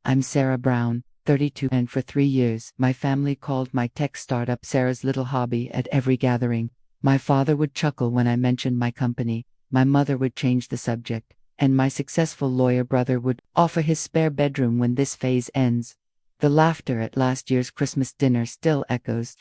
I'm Sarah Brown, 32, and for 3 years, my family called my tech startup Sarah's little hobby at every gathering. My father would chuckle when I mentioned my company, my mother would change the subject, and my successful lawyer brother would offer his spare bedroom when this phase ends. The laughter at last year's Christmas dinner still echoes.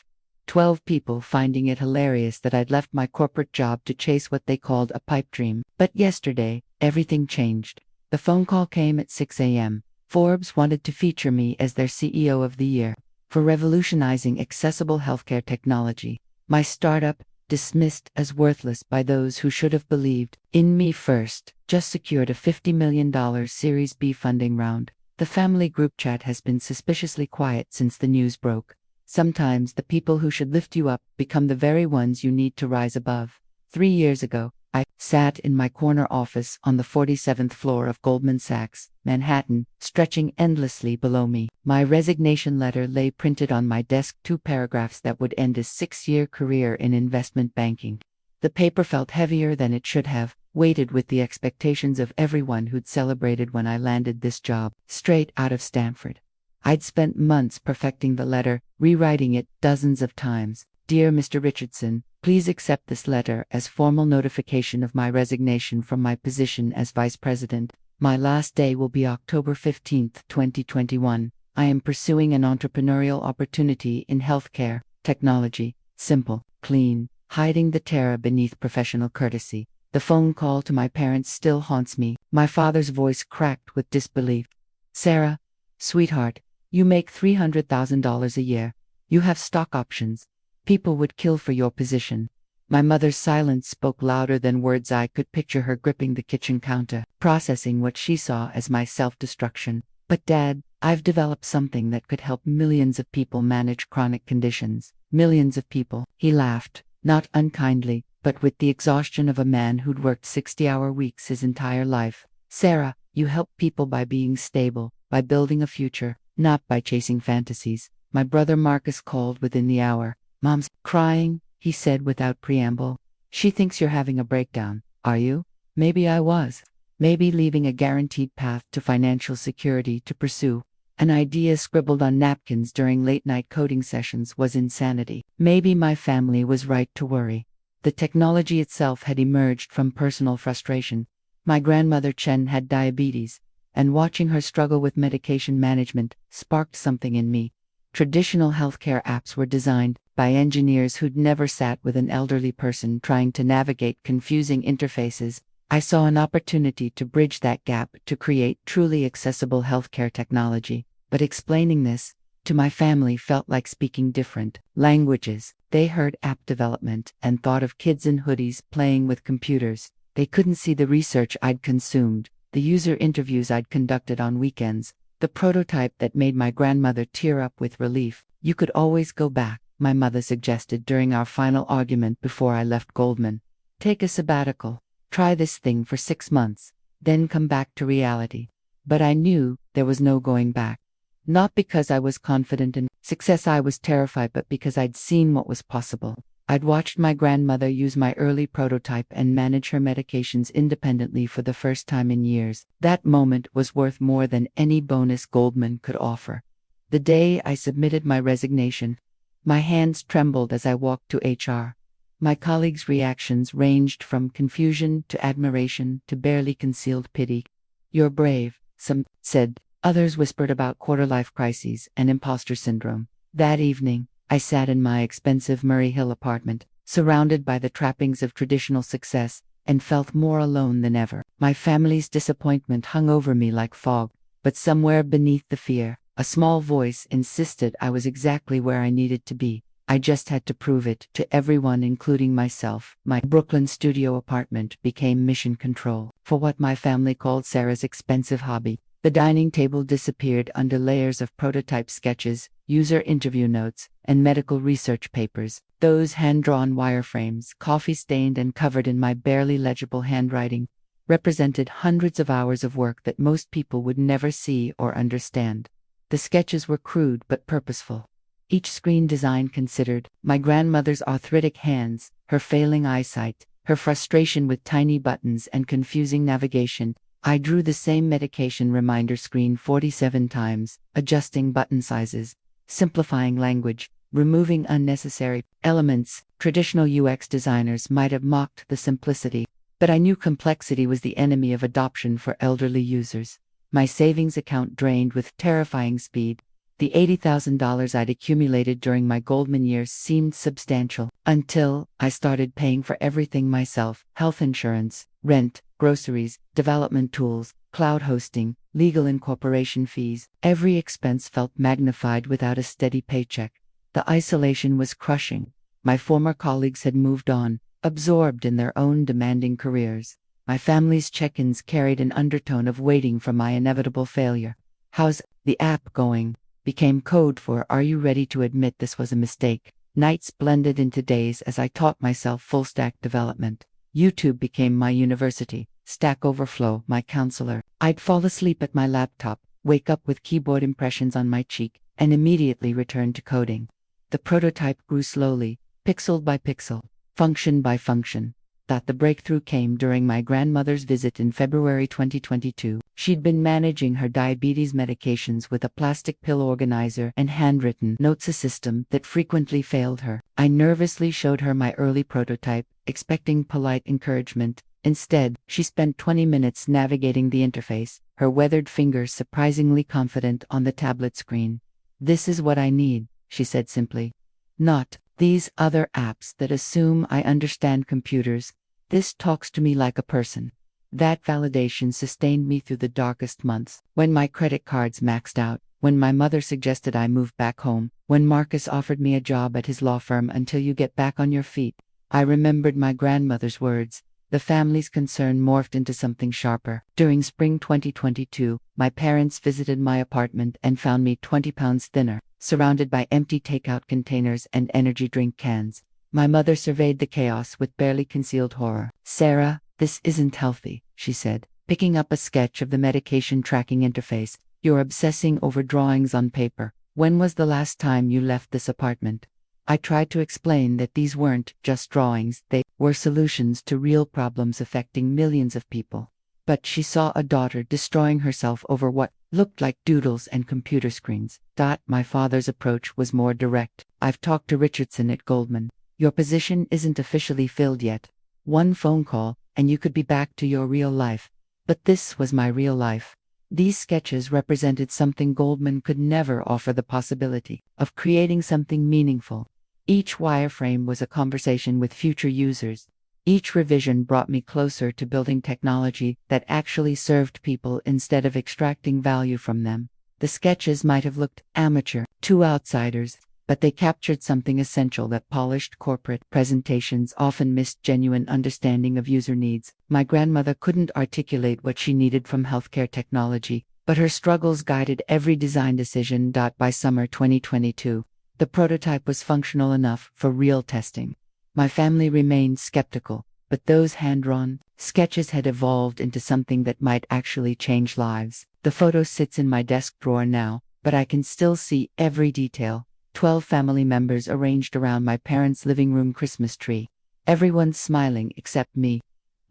12 people finding it hilarious that I'd left my corporate job to chase what they called a pipe dream. But yesterday, everything changed. The phone call came at 6 a.m. Forbes wanted to feature me as their CEO of the year for revolutionizing accessible healthcare technology. My startup, dismissed as worthless by those who should have believed in me first, just secured a $50 million Series B funding round. The family group chat has been suspiciously quiet since the news broke. Sometimes the people who should lift you up become the very ones you need to rise above. 3 years ago, I sat in my corner office on the 47th floor of Goldman Sachs, Manhattan, stretching endlessly below me. My resignation letter lay printed on my desk, 2 paragraphs that would end a 6-year career in investment banking. The paper felt heavier than it should have, weighted with the expectations of everyone who'd celebrated when I landed this job, straight out of Stanford. I'd spent months perfecting the letter, rewriting it dozens of times. Dear Mr. Richardson, please accept this letter as formal notification of my resignation from my position as Vice President. My last day will be October 15, 2021. I am pursuing an entrepreneurial opportunity in healthcare, technology, simple, clean, hiding the terror beneath professional courtesy. The phone call to my parents still haunts me. My father's voice cracked with disbelief. Sarah, sweetheart, you make $300,000 a year. You have stock options. People would kill for your position. My mother's silence spoke louder than words. I could picture her gripping the kitchen counter, processing what she saw as my self-destruction. But Dad, I've developed something that could help millions of people manage chronic conditions. Millions of people. He laughed, not unkindly, but with the exhaustion of a man who'd worked 60-hour weeks his entire life. Sarah, you help people by being stable, by building a future, not by chasing fantasies. My brother Marcus called within the hour. Mom's crying, he said without preamble. She thinks you're having a breakdown. Are you? Maybe I was. Maybe leaving a guaranteed path to financial security to pursue an idea scribbled on napkins during late-night coding sessions was insanity. Maybe my family was right to worry. The technology itself had emerged from personal frustration. My grandmother Chen had diabetes, and watching her struggle with medication management sparked something in me. Traditional healthcare apps were designed by engineers who'd never sat with an elderly person trying to navigate confusing interfaces. I saw an opportunity to bridge that gap to create truly accessible healthcare technology. But explaining this to my family felt like speaking different languages. They heard app development and thought of kids in hoodies playing with computers. They couldn't see the research I'd consumed, the user interviews I'd conducted on weekends, the prototype that made my grandmother tear up with relief. You could always go back, my mother suggested during our final argument before I left Goldman. Take a sabbatical. Try this thing for 6 months, then come back to reality. But I knew there was no going back. Not because I was confident in success, I was terrified, but because I'd seen what was possible. I'd watched my grandmother use my early prototype and manage her medications independently for the first time in years. That moment was worth more than any bonus Goldman could offer. The day I submitted my resignation, my hands trembled as I walked to HR. My colleagues' reactions ranged from confusion to admiration to barely concealed pity. You're brave, some said. Others whispered about quarter-life crises and imposter syndrome. That evening, I sat in my expensive Murray Hill apartment, surrounded by the trappings of traditional success, and felt more alone than ever. My family's disappointment hung over me like fog, but somewhere beneath the fear, a small voice insisted I was exactly where I needed to be. I just had to prove it to everyone, including myself. My Brooklyn studio apartment became mission control for what my family called Sarah's expensive hobby. The dining table disappeared under layers of prototype sketches, user interview notes, and medical research papers. Those hand-drawn wireframes, coffee-stained and covered in my barely legible handwriting, represented hundreds of hours of work that most people would never see or understand. The sketches were crude but purposeful. Each screen design considered: my grandmother's arthritic hands, her failing eyesight, her frustration with tiny buttons and confusing navigation, I drew the same medication reminder screen 47 times, adjusting button sizes, simplifying language, removing unnecessary elements. Traditional UX designers might have mocked the simplicity, but I knew complexity was the enemy of adoption for elderly users. My savings account drained with terrifying speed. The $80,000 I'd accumulated during my Goldman years seemed substantial, until I started paying for everything myself: health insurance, rent, groceries, development tools, cloud hosting, legal incorporation fees. Every expense felt magnified without a steady paycheck. The isolation was crushing. My former colleagues had moved on, absorbed in their own demanding careers. My family's check-ins carried an undertone of waiting for my inevitable failure. "How's the app going?" became code for "Are you ready to admit this was a mistake?" Nights blended into days as I taught myself full-stack development. YouTube became my university, Stack Overflow my counselor. I'd fall asleep at my laptop, wake up with keyboard impressions on my cheek, and immediately return to coding. The prototype grew slowly, pixel by pixel, function by function. The breakthrough came during my grandmother's visit in February 2022. She'd been managing her diabetes medications with a plastic pill organizer and handwritten notes, a system that frequently failed her. I nervously showed her my early prototype, expecting polite encouragement. Instead, she spent 20 minutes navigating the interface, her weathered fingers surprisingly confident on the tablet screen. "This is what I need," she said simply. "Not these other apps that assume I understand computers. This talks to me like a person." That validation sustained me through the darkest months. When my credit cards maxed out, when my mother suggested I move back home, when Marcus offered me a job at his law firm until you get back on your feet, I remembered my grandmother's words. The family's concern morphed into something sharper. During spring 2022, my parents visited my apartment and found me 20 pounds thinner, surrounded by empty takeout containers and energy drink cans. My mother surveyed the chaos with barely concealed horror. "Sarah, this isn't healthy," she said, picking up a sketch of the medication tracking interface. "You're obsessing over drawings on paper. When was the last time you left this apartment?" I tried to explain that these weren't just drawings, they were solutions to real problems affecting millions of people. But she saw a daughter destroying herself over what looked like doodles and computer screens. My father's approach was more direct. "I've talked to Richardson at Goldman. Your position isn't officially filled yet. One phone call, and you could be back to your real life." But this was my real life. These sketches represented something Goldman could never offer: the possibility of creating something meaningful. Each wireframe was a conversation with future users. Each revision brought me closer to building technology that actually served people instead of extracting value from them. The sketches might have looked amateur to outsiders, but they captured something essential that polished corporate presentations often missed: genuine understanding of user needs. My grandmother couldn't articulate what she needed from healthcare technology, but her struggles guided every design decision. By summer 2022, the prototype was functional enough for real testing. My family remained skeptical, but those hand-drawn sketches had evolved into something that might actually change lives. The photo sits in my desk drawer now, but I can still see every detail. 12 family members arranged around my parents' living room Christmas tree. Everyone's smiling except me.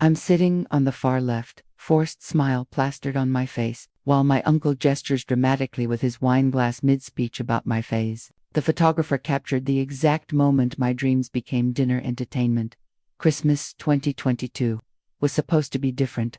I'm sitting on the far left, forced smile plastered on my face, while my uncle gestures dramatically with his wine glass mid-speech about my phase. The photographer captured the exact moment my dreams became dinner entertainment. Christmas 2022 was supposed to be different.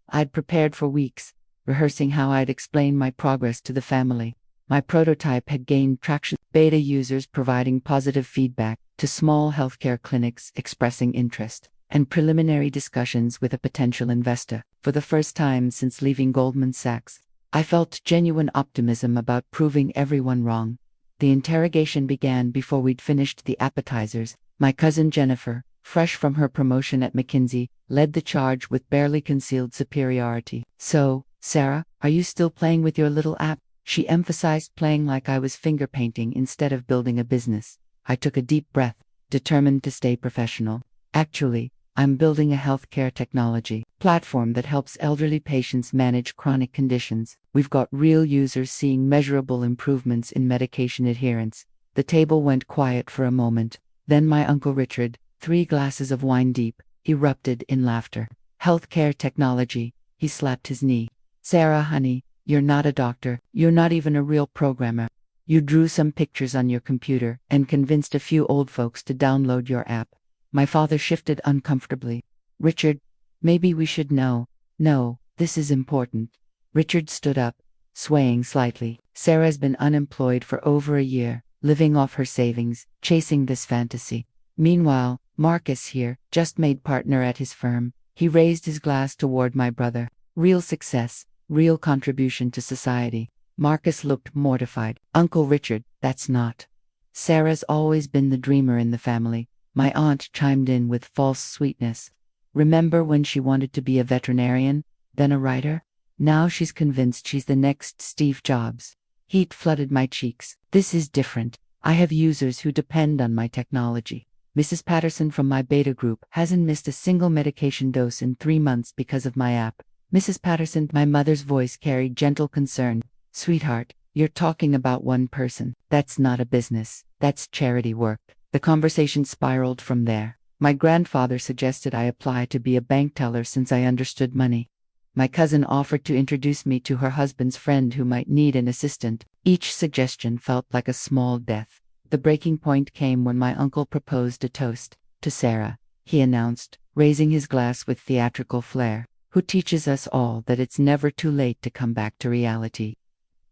I'd prepared for weeks, rehearsing how I'd explain my progress to the family. My prototype had gained traction, beta users providing positive feedback, to small healthcare clinics expressing interest, and preliminary discussions with a potential investor. For the first time since leaving Goldman Sachs, I felt genuine optimism about proving everyone wrong. The interrogation began before we'd finished the appetizers. My cousin Jennifer, fresh from her promotion at McKinsey, led the charge with barely concealed superiority. "So, Sarah, are you still playing with your little app?" She emphasized playing, like I was finger painting instead of building a business. I took a deep breath, determined to stay professional. "Actually, I'm building a healthcare technology platform that helps elderly patients manage chronic conditions. We've got real users seeing measurable improvements in medication adherence." The table went quiet for a moment. Then my Uncle Richard, 3 glasses of wine deep, erupted in laughter. "Healthcare technology," He slapped his knee. Sarah, honey, you're not a doctor. You're not even a real programmer. You drew some pictures on your computer and convinced a few old folks to download your app. My father shifted uncomfortably. Richard, maybe we should know. No, this is important. Richard stood up, swaying slightly. Sarah's been unemployed for over a year, living off her savings, chasing this fantasy. Meanwhile, Marcus here, just made partner at his firm. He raised his glass toward my brother. Real success, real contribution to society. Marcus looked mortified. Uncle Richard, that's not. Sarah's always been the dreamer in the family. My aunt chimed in with false sweetness. Remember when she wanted to be a veterinarian, then a writer? Now she's convinced she's the next Steve Jobs. Heat flooded my cheeks. This is different. I have users who depend on my technology. Mrs. Patterson from my beta group hasn't missed a single medication dose in 3 months because of my app. Mrs. Patterson, my mother's voice carried gentle concern. Sweetheart, you're talking about one person. That's not a business. That's charity work. The conversation spiraled from there. My grandfather suggested I apply to be a bank teller since I understood money. My cousin offered to introduce me to her husband's friend who might need an assistant. Each suggestion felt like a small death. The breaking point came when my uncle proposed a toast. To Sarah, he announced, raising his glass with theatrical flair, who teaches us all that it's never too late to come back to reality.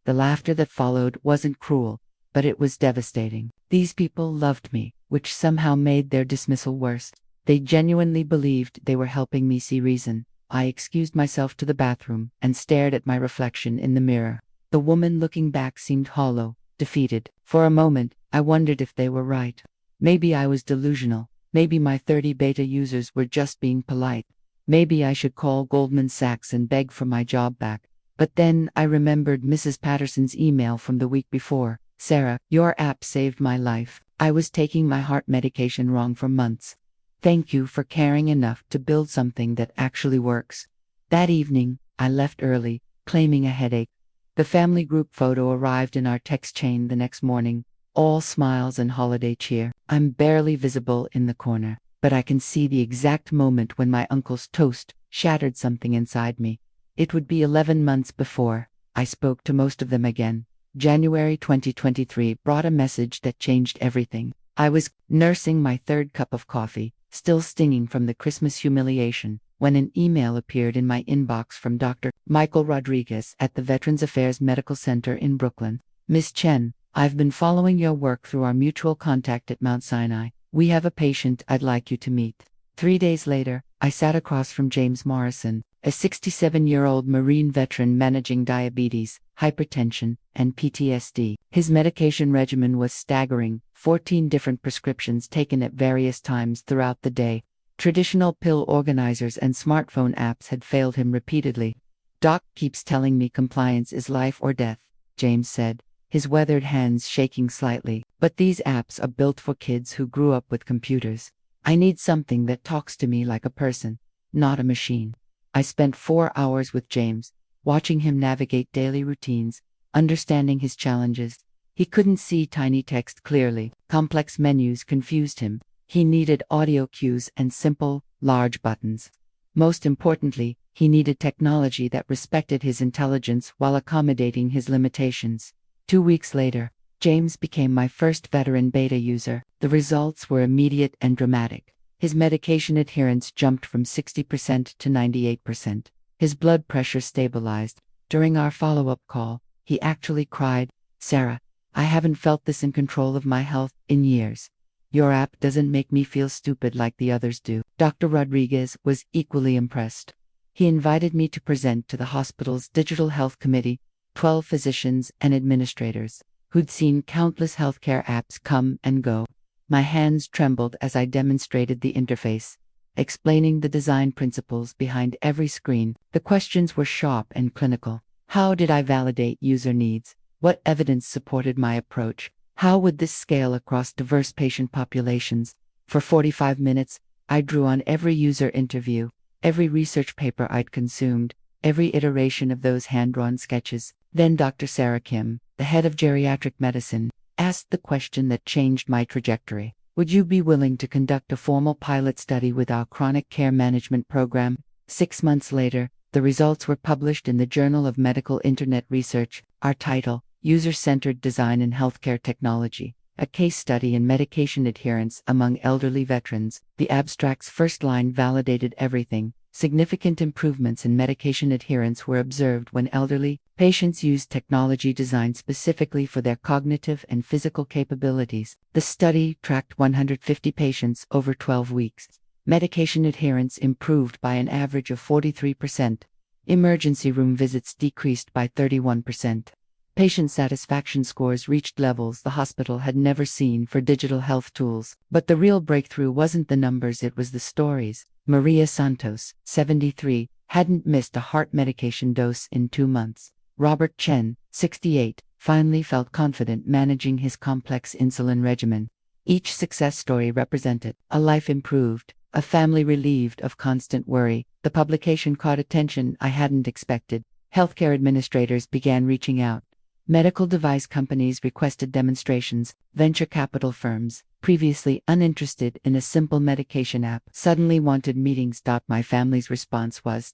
The laughter that followed wasn't cruel, but it was devastating. These people loved me, which somehow made their dismissal worse. They genuinely believed they were helping me see reason. I excused myself to the bathroom and stared at my reflection in the mirror. The woman looking back seemed hollow, defeated. For a moment, I wondered if they were right. Maybe I was delusional. Maybe my 30 beta users were just being polite. Maybe I should call Goldman Sachs and beg for my job back. But then I remembered Mrs. Patterson's email from the week before. Sarah, your app saved my life. I was taking my heart medication wrong for months. Thank you for caring enough to build something that actually works. That evening, I left early, claiming a headache. The family group photo arrived in our text chain the next morning, all smiles and holiday cheer. I'm barely visible in the corner, but I can see the exact moment when my uncle's toast shattered something inside me. It would be 11 months before I spoke to most of them again. January 2023 brought a message that changed everything. I was nursing my 3rd cup of coffee, still stinging from the Christmas humiliation, when an email appeared in my inbox from Dr. Michael Rodriguez at the Veterans Affairs Medical Center in Brooklyn. Miss Chen, I've been following your work through our mutual contact at Mount Sinai. We have a patient I'd like you to meet. 3 days later, I sat across from James Morrison, a 67-year-old Marine veteran managing diabetes, hypertension, and PTSD. His medication regimen was staggering, 14 different prescriptions taken at various times throughout the day. Traditional pill organizers and smartphone apps had failed him repeatedly. Doc keeps telling me compliance is life or death, James said, his weathered hands shaking slightly. But these apps are built for kids who grew up with computers. I need something that talks to me like a person, not a machine. I spent 4 hours with James, watching him navigate daily routines, understanding his challenges. He couldn't see tiny text clearly. Complex menus confused him. He needed audio cues and simple, large buttons. Most importantly, he needed technology that respected his intelligence while accommodating his limitations. 2 weeks later, James became my first veteran beta user. The results were immediate and dramatic. His medication adherence jumped from 60% to 98%. His blood pressure stabilized. During our follow-up call, he actually cried, "Sarah, I haven't felt this in control of my health in years. Your app doesn't make me feel stupid like the others do." Dr. Rodriguez was equally impressed. He invited me to present to the hospital's digital health committee, 12 physicians and administrators, who'd seen countless healthcare apps come and go. My hands trembled as I demonstrated the interface, explaining the design principles behind every screen. The questions were sharp and clinical. How did I validate user needs? What evidence supported my approach? How would this scale across diverse patient populations? For 45 minutes, I drew on every user interview, every research paper I'd consumed, every iteration of those hand-drawn sketches. Then Dr. Sarah Kim, the head of geriatric medicine, asked the question that changed my trajectory. Would you be willing to conduct a formal pilot study with our chronic care management program? 6 months later, The results were published in the Journal of Medical Internet Research. Our title, User-Centered Design in Healthcare Technology, a case study in medication adherence among elderly veterans. The abstract's first line validated everything. Significant improvements in medication adherence were observed when elderly patients used technology designed specifically for their cognitive and physical capabilities. The study tracked 150 patients over 12 weeks. Medication adherence improved by an average of 43%. Emergency room visits decreased by 31%. Patient satisfaction scores reached levels the hospital had never seen for digital health tools. But the real breakthrough wasn't the numbers, it was the stories. Maria Santos, 73, hadn't missed a heart medication dose in 2 months. Robert Chen, 68, finally felt confident managing his complex insulin regimen. Each success story represented a life improved, a family relieved of constant worry. The publication caught attention I hadn't expected. Healthcare administrators began reaching out. Medical device companies requested demonstrations. Venture capital firms, previously uninterested in a simple medication app, suddenly wanted meetings. My family's response was ...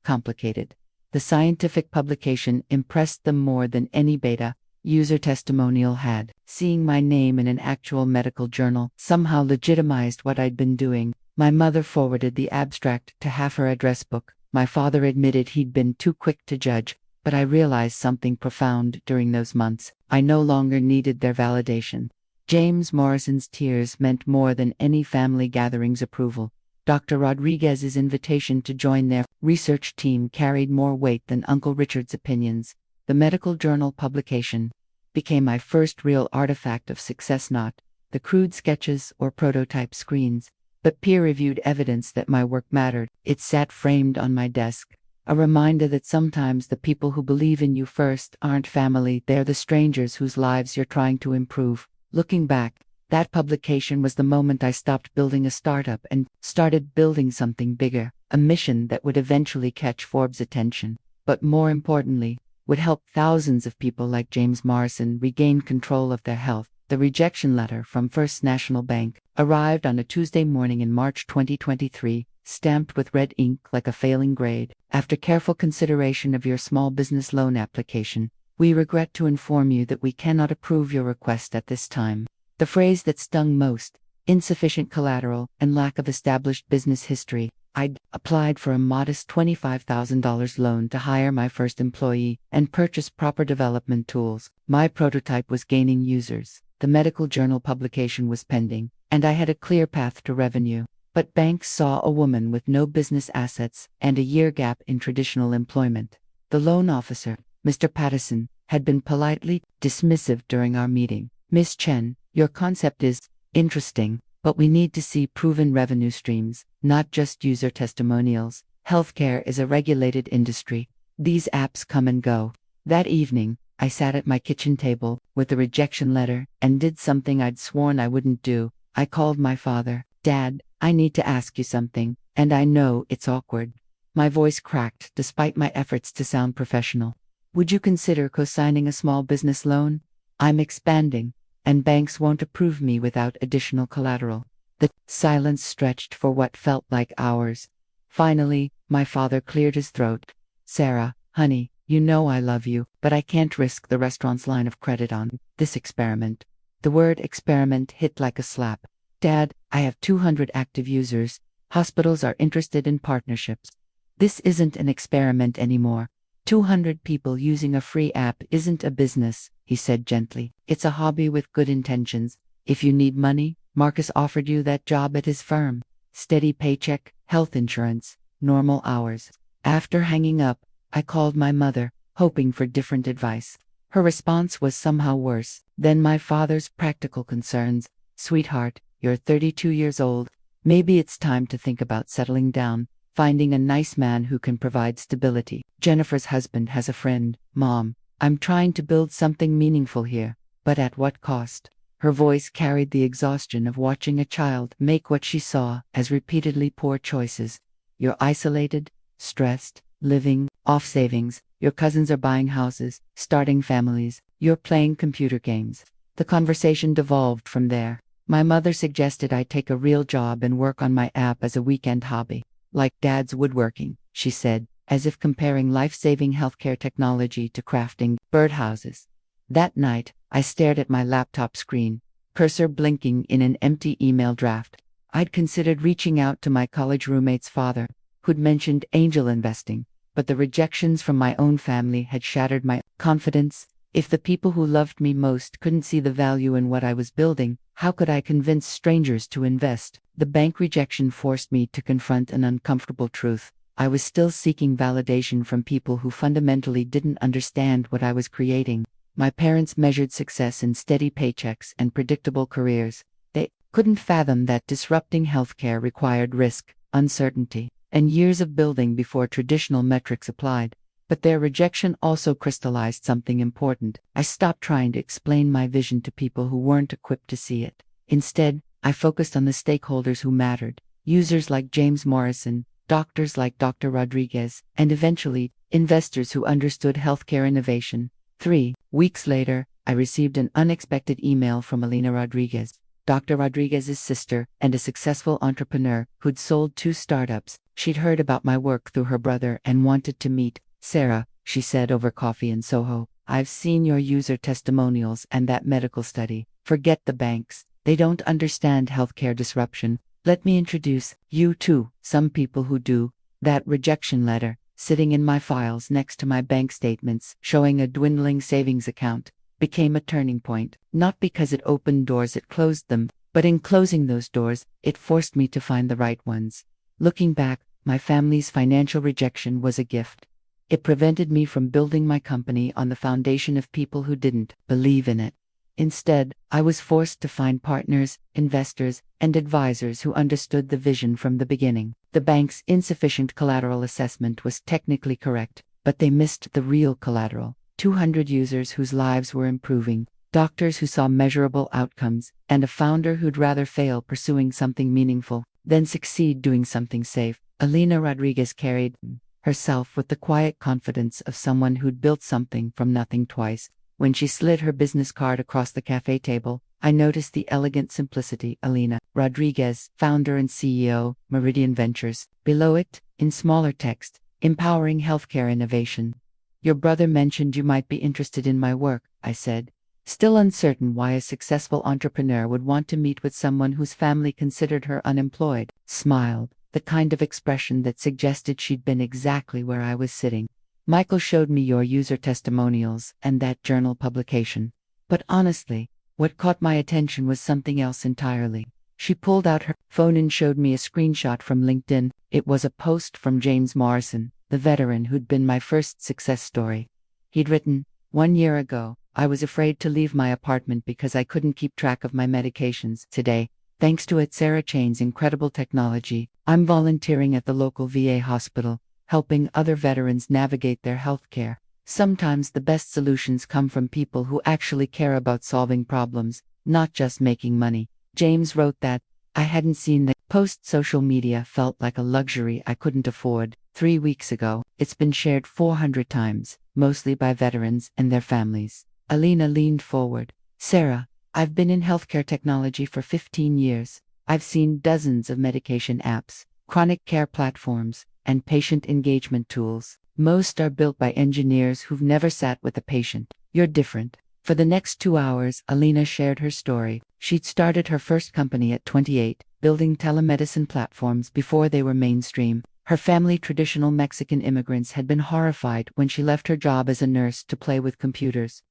complicated. The scientific publication impressed them more than any beta user testimonial had. Seeing my name in an actual medical journal somehow legitimized what I'd been doing. My mother forwarded the abstract to half her address book. My father admitted he'd been too quick to judge. But I realized something profound during those months. I no longer needed their validation. James Morrison's tears meant more than any family gathering's approval. Dr. Rodriguez's invitation to join their research team carried more weight than Uncle Richard's opinions. The medical journal publication became my first real artifact of success, not the crude sketches or prototype screens, but peer-reviewed evidence that my work mattered. It sat framed on my desk. A reminder that sometimes the people who believe in you first aren't family, they're the strangers whose lives you're trying to improve. Looking back, that publication was the moment I stopped building a startup and started building something bigger, a mission that would eventually catch Forbes' attention, but more importantly, would help thousands of people like James Morrison regain control of their health. The rejection letter from First National Bank arrived on a Tuesday morning in March 2023. Stamped with red ink like a failing grade. After careful consideration of your small business loan application, we regret to inform you that we cannot approve your request at this time. The phrase that stung most, insufficient collateral and lack of established business history. I'd applied for a modest $25,000 loan to hire my first employee and purchase proper development tools. My prototype was gaining users. The medical journal publication was pending, and I had a clear path to revenue. But banks saw a woman with no business assets and a year gap in traditional employment. The loan officer, Mr. Patterson, had been politely dismissive during our meeting. Miss Chen, your concept is interesting, but we need to see proven revenue streams, not just user testimonials. Healthcare is a regulated industry. These apps come and go. That evening, I sat at my kitchen table with a rejection letter and did something I'd sworn I wouldn't do. I called my father. Dad, I need to ask you something, and I know it's awkward. My voice cracked despite my efforts to sound professional. Would you consider co-signing a small business loan? I'm expanding, and banks won't approve me without additional collateral. The silence stretched for what felt like hours. Finally, my father cleared his throat. Sarah, honey, you know I love you, but I can't risk the restaurant's line of credit on this experiment. The word experiment hit like a slap. Dad, I have 200 active users. Hospitals are interested in partnerships. This isn't an experiment anymore. 200 people using a free app isn't a business, he said gently. It's a hobby with good intentions. If you need money, Marcus offered you that job at his firm. Steady paycheck, health insurance, normal hours. After hanging up, I called my mother, hoping for different advice. Her response was somehow worse than my father's practical concerns. Sweetheart, you're 32 years old. Maybe it's time to think about settling down, finding a nice man who can provide stability. Jennifer's husband has a friend. Mom, I'm trying to build something meaningful here, but at what cost? Her voice carried the exhaustion of watching a child make what she saw as repeatedly poor choices. You're isolated, stressed, living off savings. Your cousins are buying houses, starting families. You're playing computer games. The conversation devolved from there. My mother suggested I take a real job and work on my app as a weekend hobby. Like Dad's woodworking, she said. as if comparing life-saving healthcare technology to crafting birdhouses. That night, I stared at my laptop screen, cursor blinking in an empty email draft. I'd considered reaching out to my college roommate's father, who'd mentioned angel investing, but the rejections from my own family had shattered my confidence. If the people who loved me most couldn't see the value in what I was building, how could I convince strangers to invest? The bank rejection forced me to confront an uncomfortable truth. I was still seeking validation from people who fundamentally didn't understand what I was creating. My parents measured success in steady paychecks and predictable careers. They couldn't fathom that disrupting healthcare required risk, uncertainty, and years of building before traditional metrics applied. But their rejection also crystallized something important. I stopped trying to explain my vision to people who weren't equipped to see it. Instead, I focused on the stakeholders who mattered: users like James Morrison, doctors like Dr. Rodriguez, and eventually, investors who understood healthcare innovation. 3 weeks later, I received an unexpected email from Alina Rodriguez, Dr. Rodriguez's sister and a successful entrepreneur who'd sold 2 startups. She'd heard about my work through her brother and wanted to meet. "Sarah," she said over coffee in Soho, "I've seen your user testimonials and that medical study. Forget the banks. They don't understand healthcare disruption. Let me introduce you to some people who do." That rejection letter, sitting in my files next to my bank statements showing a dwindling savings account, became a turning point. Not because it opened doors, it closed them, but in closing those doors, it forced me to find the right ones. Looking back, my family's financial rejection was a gift. It prevented me from building my company on the foundation of people who didn't believe in it. Instead, I was forced to find partners, investors, and advisors who understood the vision from the beginning. The bank's insufficient collateral assessment was technically correct, but they missed the real collateral: 200 users whose lives were improving, doctors who saw measurable outcomes, and a founder who'd rather fail pursuing something meaningful than succeed doing something safe. Alina Rodriguez carried herself with the quiet confidence of someone who'd built something from nothing twice. When she slid her business card across the cafe table, I noticed the elegant simplicity: Alina Rodriguez, founder and CEO, Meridian Ventures. Below it, in smaller text, empowering healthcare innovation. "Your brother mentioned you might be interested in my work," I said, still uncertain why a successful entrepreneur would want to meet with someone whose family considered her unemployed. Smiled, the kind of expression that suggested she'd been exactly where I was sitting. "Michael showed me your user testimonials and that journal publication. But honestly, what caught my attention was something else entirely." She pulled out her phone and showed me a screenshot from LinkedIn. It was a post from James Morrison, the veteran who'd been my first success story. He'd written, "1 year ago, I was afraid to leave my apartment because I couldn't keep track of my medications. Today, thanks to Sarah Chain's incredible technology, I'm volunteering at the local VA hospital, helping other veterans navigate their healthcare." Sometimes the best solutions come from people who actually care about solving problems, not just making money. James wrote that. I hadn't seen the post. Social media felt like a luxury I couldn't afford. 3 weeks ago, it's been shared 400 times, mostly by veterans and their families. Alina leaned forward. "Sarah, I've been in healthcare technology for 15 years. I've seen dozens of medication apps, chronic care platforms, and patient engagement tools. Most are built by engineers who've never sat with a patient. You're different." For the next 2 hours, Alina shared her story. She'd started her first company at 28, building telemedicine platforms before they were mainstream. Her family, traditional Mexican immigrants, had been horrified when she left her job as a nurse to play with computers.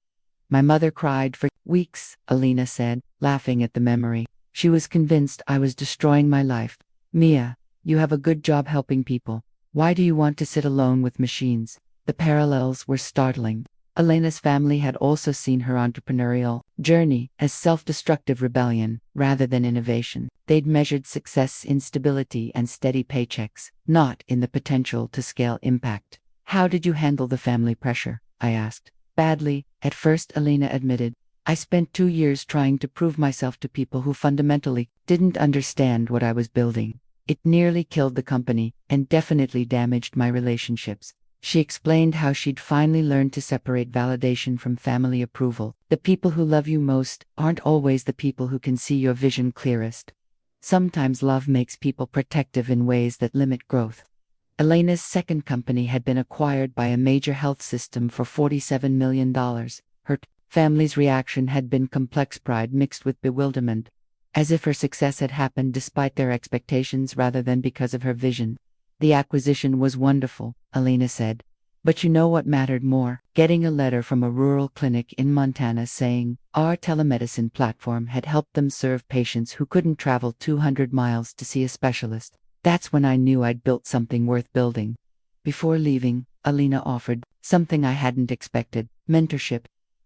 "My mother cried for weeks," Alina said, laughing at the memory. "She was convinced I was destroying my life." "Mia, you have a good job helping people. Why do you want to sit alone with machines?" The parallels were startling. Alina's family had also seen her entrepreneurial journey as self-destructive rebellion rather than innovation. They'd measured success in stability and steady paychecks, not in the potential to scale impact. "How did you handle the family pressure?" I asked. "Badly, at first," Alina admitted. "I spent 2 years trying to prove myself to people who fundamentally didn't understand what I was building. It nearly killed the company, and definitely damaged my relationships." She explained how she'd finally learned to separate validation from family approval. The people who love you most aren't always the people who can see your vision clearest. Sometimes love makes people protective in ways that limit growth. Elena's second company had been acquired by a major health system for $47 million. Her family's reaction had been complex pride mixed with bewilderment, as if her success had happened despite their expectations rather than because of her vision. The acquisition was wonderful, Elena said. But you know what mattered more? Getting a letter from a rural clinic in Montana saying our telemedicine platform had helped them serve patients who couldn't travel 200 miles to see a specialist. That's when I knew I'd built something worth building. Before leaving, Elena offered something I hadn't expected: mentorship.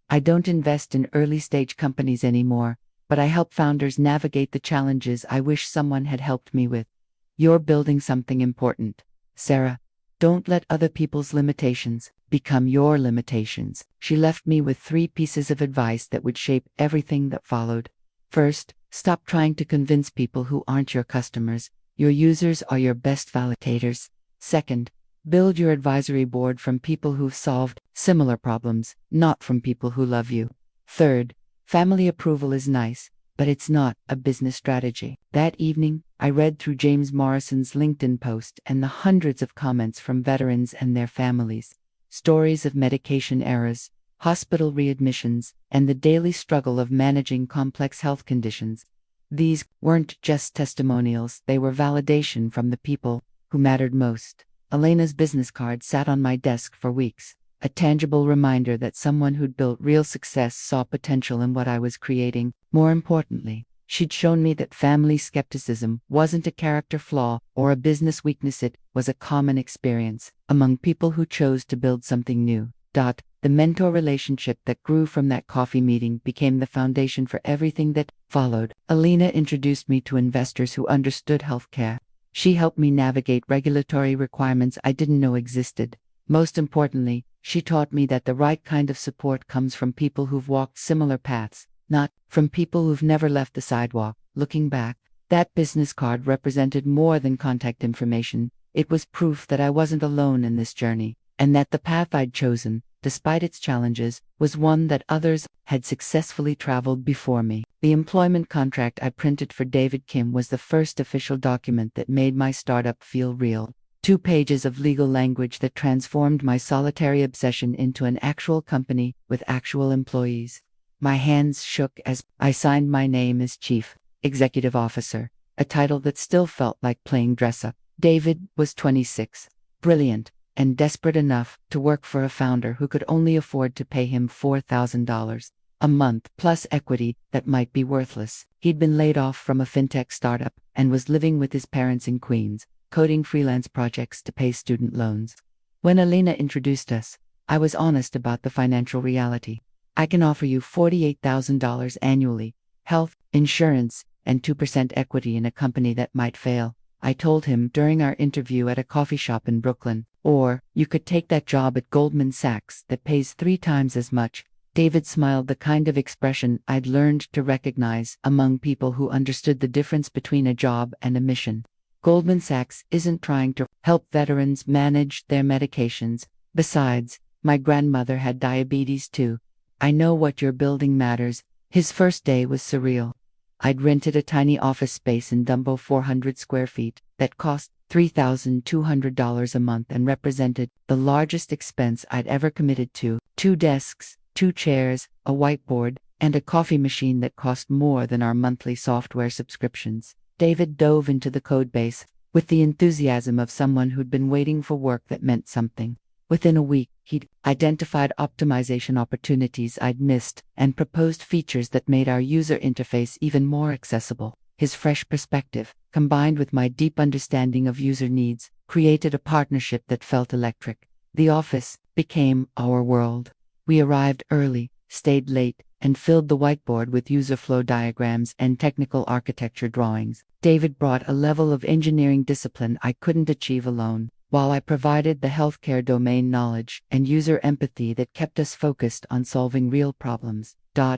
I don't invest in early-stage companies anymore, but I help founders navigate the challenges I wish someone had helped me with. You're building something important, Sarah. Don't let other people's limitations become your limitations. She left me with 3 pieces of advice that would shape everything that followed. First, stop trying to convince people who aren't your customers. Your users are your best validators. Second, build your advisory board from people who've solved similar problems, not from people who love you. Third, family approval is nice, but it's not a business strategy. That evening, I read through James Morrison's LinkedIn post and the hundreds of comments from veterans and their families. Stories of medication errors, hospital readmissions, and the daily struggle of managing complex health conditions. These weren't just testimonials, they were validation from the people who mattered most. Elena's business card sat on my desk for weeks, a tangible reminder that someone who'd built real success saw potential in what I was creating. More importantly, she'd shown me that family skepticism wasn't a character flaw or a business weakness, it was a common experience among people who chose to build something new. The mentor relationship that grew from that coffee meeting became the foundation for everything that followed. Elena introduced me to investors who understood healthcare. She helped me navigate regulatory requirements I didn't know existed. Most importantly, she taught me that the right kind of support comes from people who've walked similar paths, not from people who've never left the sidewalk. Looking back, that business card represented more than contact information. It was proof that I wasn't alone in this journey, and that the path I'd chosen, despite its challenges, was one that others had successfully traveled before me. The employment contract I printed for David Kim was the first official document that made my startup feel real. 2 pages of legal language that transformed my solitary obsession into an actual company with actual employees. My hands shook as I signed my name as Chief Executive Officer, a title that still felt like playing dress-up. David was 26, brilliant, and desperate enough to work for a founder who could only afford to pay him $4,000 a month plus equity that might be worthless. He'd been laid off from a fintech startup and was living with his parents in Queens, coding freelance projects to pay student loans. When Elena introduced us, I was honest about the financial reality. I can offer you $48,000 annually, health, insurance, and 2% equity in a company that might fail, I told him during our interview at a coffee shop in Brooklyn. Or, you could take that job at Goldman Sachs that pays 3 times as much. David smiled, the kind of expression I'd learned to recognize among people who understood the difference between a job and a mission. Goldman Sachs isn't trying to help veterans manage their medications. Besides, my grandmother had diabetes too. I know what you're building matters. His first day was surreal. I'd rented a tiny office space in Dumbo, 400 square feet, that cost $3,200 a month and represented the largest expense I'd ever committed to. 2 desks, 2 chairs, a whiteboard, and a coffee machine that cost more than our monthly software subscriptions. David dove into the codebase with the enthusiasm of someone who'd been waiting for work that meant something. Within a week, he'd identified optimization opportunities I'd missed and proposed features that made our user interface even more accessible. His fresh perspective, combined with my deep understanding of user needs, created a partnership that felt electric. The office became our world. We arrived early, stayed late, and filled the whiteboard with user flow diagrams and technical architecture drawings. David brought a level of engineering discipline I couldn't achieve alone, while I provided the healthcare domain knowledge and user empathy that kept us focused on solving real problems.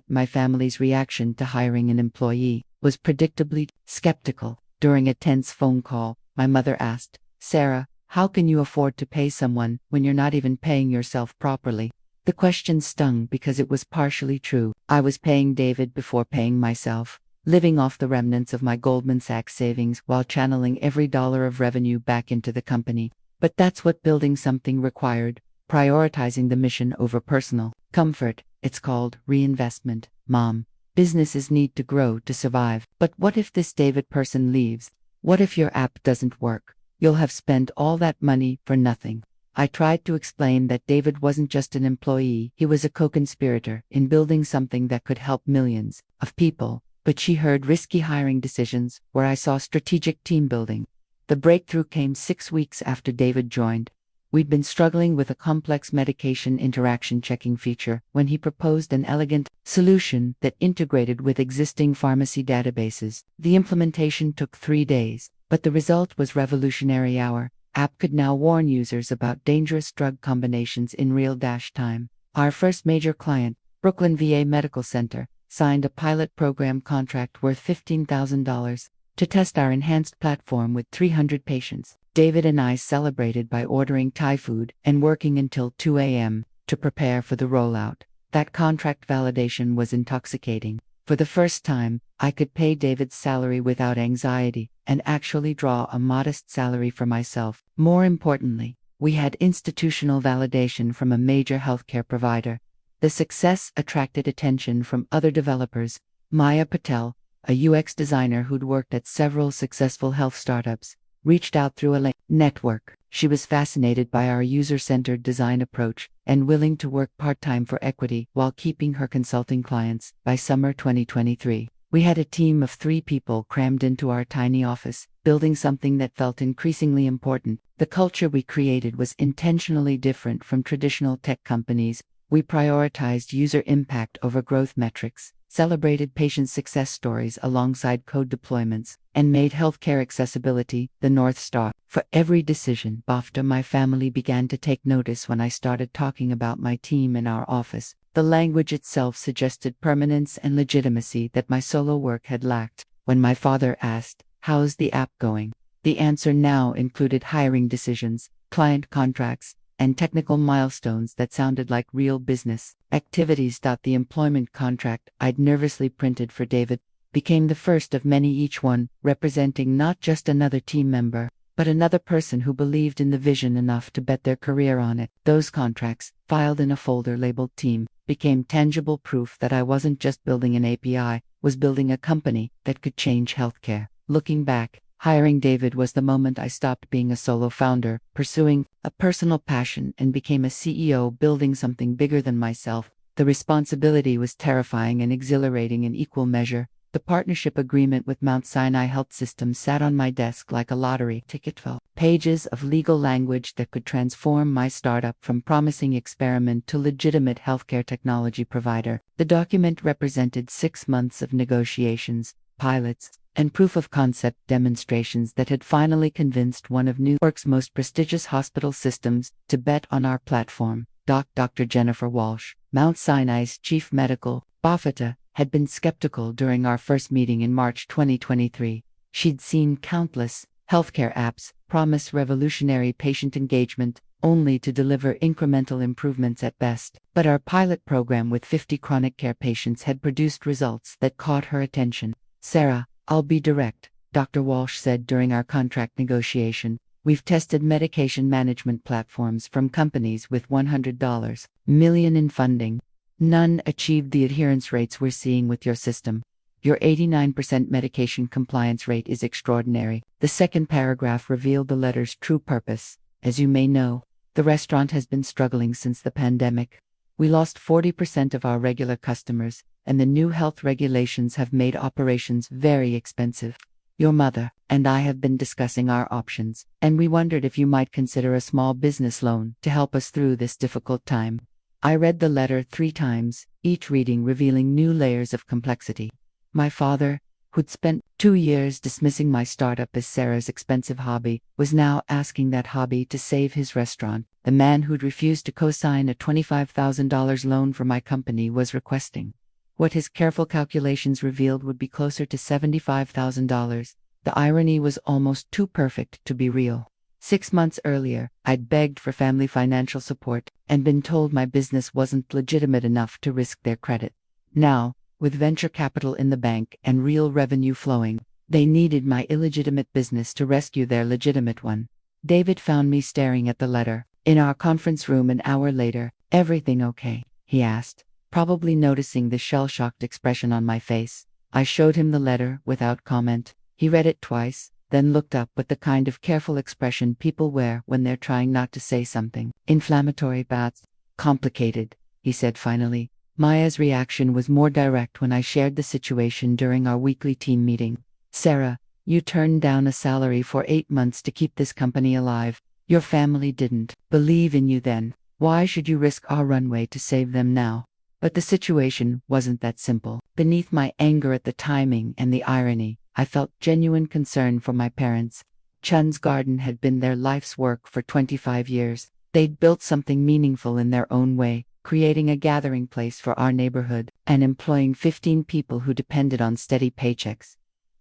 My family's reaction to hiring an employee was predictably skeptical. During a tense phone call, my mother asked, "Sarah, how can you afford to pay someone when you're not even paying yourself properly?" The question stung because it was partially true. I was paying David before paying myself, living off the remnants of my Goldman Sachs savings while channeling every dollar of revenue back into the company. But that's what building something required, prioritizing the mission over personal comfort. It's called reinvestment, Mom. Businesses need to grow to survive. But what if this David person leaves? What if your app doesn't work? You'll have spent all that money for nothing. I tried to explain that David wasn't just an employee, he was a co-conspirator in building something that could help millions of people. But she heard risky hiring decisions, where I saw strategic team building. The breakthrough came 6 weeks after David joined. We'd been struggling with a complex medication interaction checking feature when he proposed an elegant solution that integrated with existing pharmacy databases. The implementation took 3 days, but the result was revolutionary. Our app could now warn users about dangerous drug combinations in real time. Our first major client, Brooklyn VA Medical Center, signed a pilot program contract worth $15,000 to test our enhanced platform with 300 patients. David and I celebrated by ordering Thai food and working until 2 a.m. to prepare for the rollout. That contract validation was intoxicating. For the first time, I could pay David's salary without anxiety and actually draw a modest salary for myself. More importantly, we had institutional validation from a major healthcare provider. The success attracted attention from other developers. Maya Patel, a UX designer who'd worked at several successful health startups, reached out through a network. She was fascinated by our user-centered design approach and willing to work part-time for equity while keeping her consulting clients. By summer 2023, we had a team of 3 people crammed into our tiny office, building something that felt increasingly important. The culture we created was intentionally different from traditional tech companies. We prioritized user impact over growth metrics, celebrated patient success stories alongside code deployments, and made healthcare accessibility the North Star for every decision. After my family began to take notice when I started talking about my team in our office, the language itself suggested permanence and legitimacy that my solo work had lacked. When my father asked, "How's the app going?" the answer now included hiring decisions, client contracts, and technical milestones that sounded like real business activities. The employment contract I'd nervously printed for David became the first of many, each one representing not just another team member, but another person who believed in the vision enough to bet their career on it. Those contracts, filed in a folder labeled Team, became tangible proof that I wasn't just building an API, was building a company that could change healthcare. Looking back, hiring David was the moment I stopped being a solo founder, pursuing a personal passion, and became a CEO building something bigger than myself. The responsibility was terrifying and exhilarating in equal measure. The partnership agreement with Mount Sinai Health System sat on my desk like a lottery ticket. Pages of legal language that could transform my startup from promising experiment to legitimate healthcare technology provider. The document represented 6 months of negotiations, pilots, and proof of concept demonstrations that had finally convinced one of New York's most prestigious hospital systems to bet on our platform. Dr. Jennifer Walsh, Mount Sinai's chief medical officer, had been skeptical during our first meeting in March 2023. She'd seen countless healthcare apps promise revolutionary patient engagement, only to deliver incremental improvements at best. But our pilot program with 50 chronic care patients had produced results that caught her attention. "Sarah, I'll be direct," Dr. Walsh said during our contract negotiation. "We've tested medication management platforms from companies with $100 million in funding. None achieved the adherence rates we're seeing with your system. Your 89% medication compliance rate is extraordinary." The second paragraph revealed the letter's true purpose. "As you may know, the restaurant has been struggling since the pandemic. We lost 40% of our regular customers, and the new health regulations have made operations very expensive. Your mother and I have been discussing our options, and we wondered if you might consider a small business loan to help us through this difficult time." I read the letter 3 times, each reading revealing new layers of complexity. My father, who'd spent 2 years dismissing my startup as Sarah's expensive hobby, was now asking that hobby to save his restaurant. The man who'd refused to co-sign a $25,000 loan for my company was requesting what his careful calculations revealed would be closer to $75,000. The irony was almost too perfect to be real. 6 months earlier, I'd begged for family financial support and been told my business wasn't legitimate enough to risk their credit. Now, with venture capital in the bank and real revenue flowing, they needed my illegitimate business to rescue their legitimate one. David found me staring at the letter. In our conference room an hour later. Everything okay? He asked, probably noticing the shell-shocked expression on my face. I showed him the letter without comment. He read it twice, then looked up with the kind of careful expression people wear when they're trying not to say something inflammatory. That's complicated, he said finally. Maya's reaction was more direct when I shared the situation during our weekly team meeting. Sarah, you turned down a salary for 8 months to keep this company alive. Your family didn't believe in you then. Why should you risk our runway to save them now? But the situation wasn't that simple. Beneath my anger at the timing and the irony, I felt genuine concern for my parents. Chun's Garden had been their life's work for 25 years. They'd built something meaningful in their own way, creating a gathering place for our neighborhood and employing 15 people who depended on steady paychecks.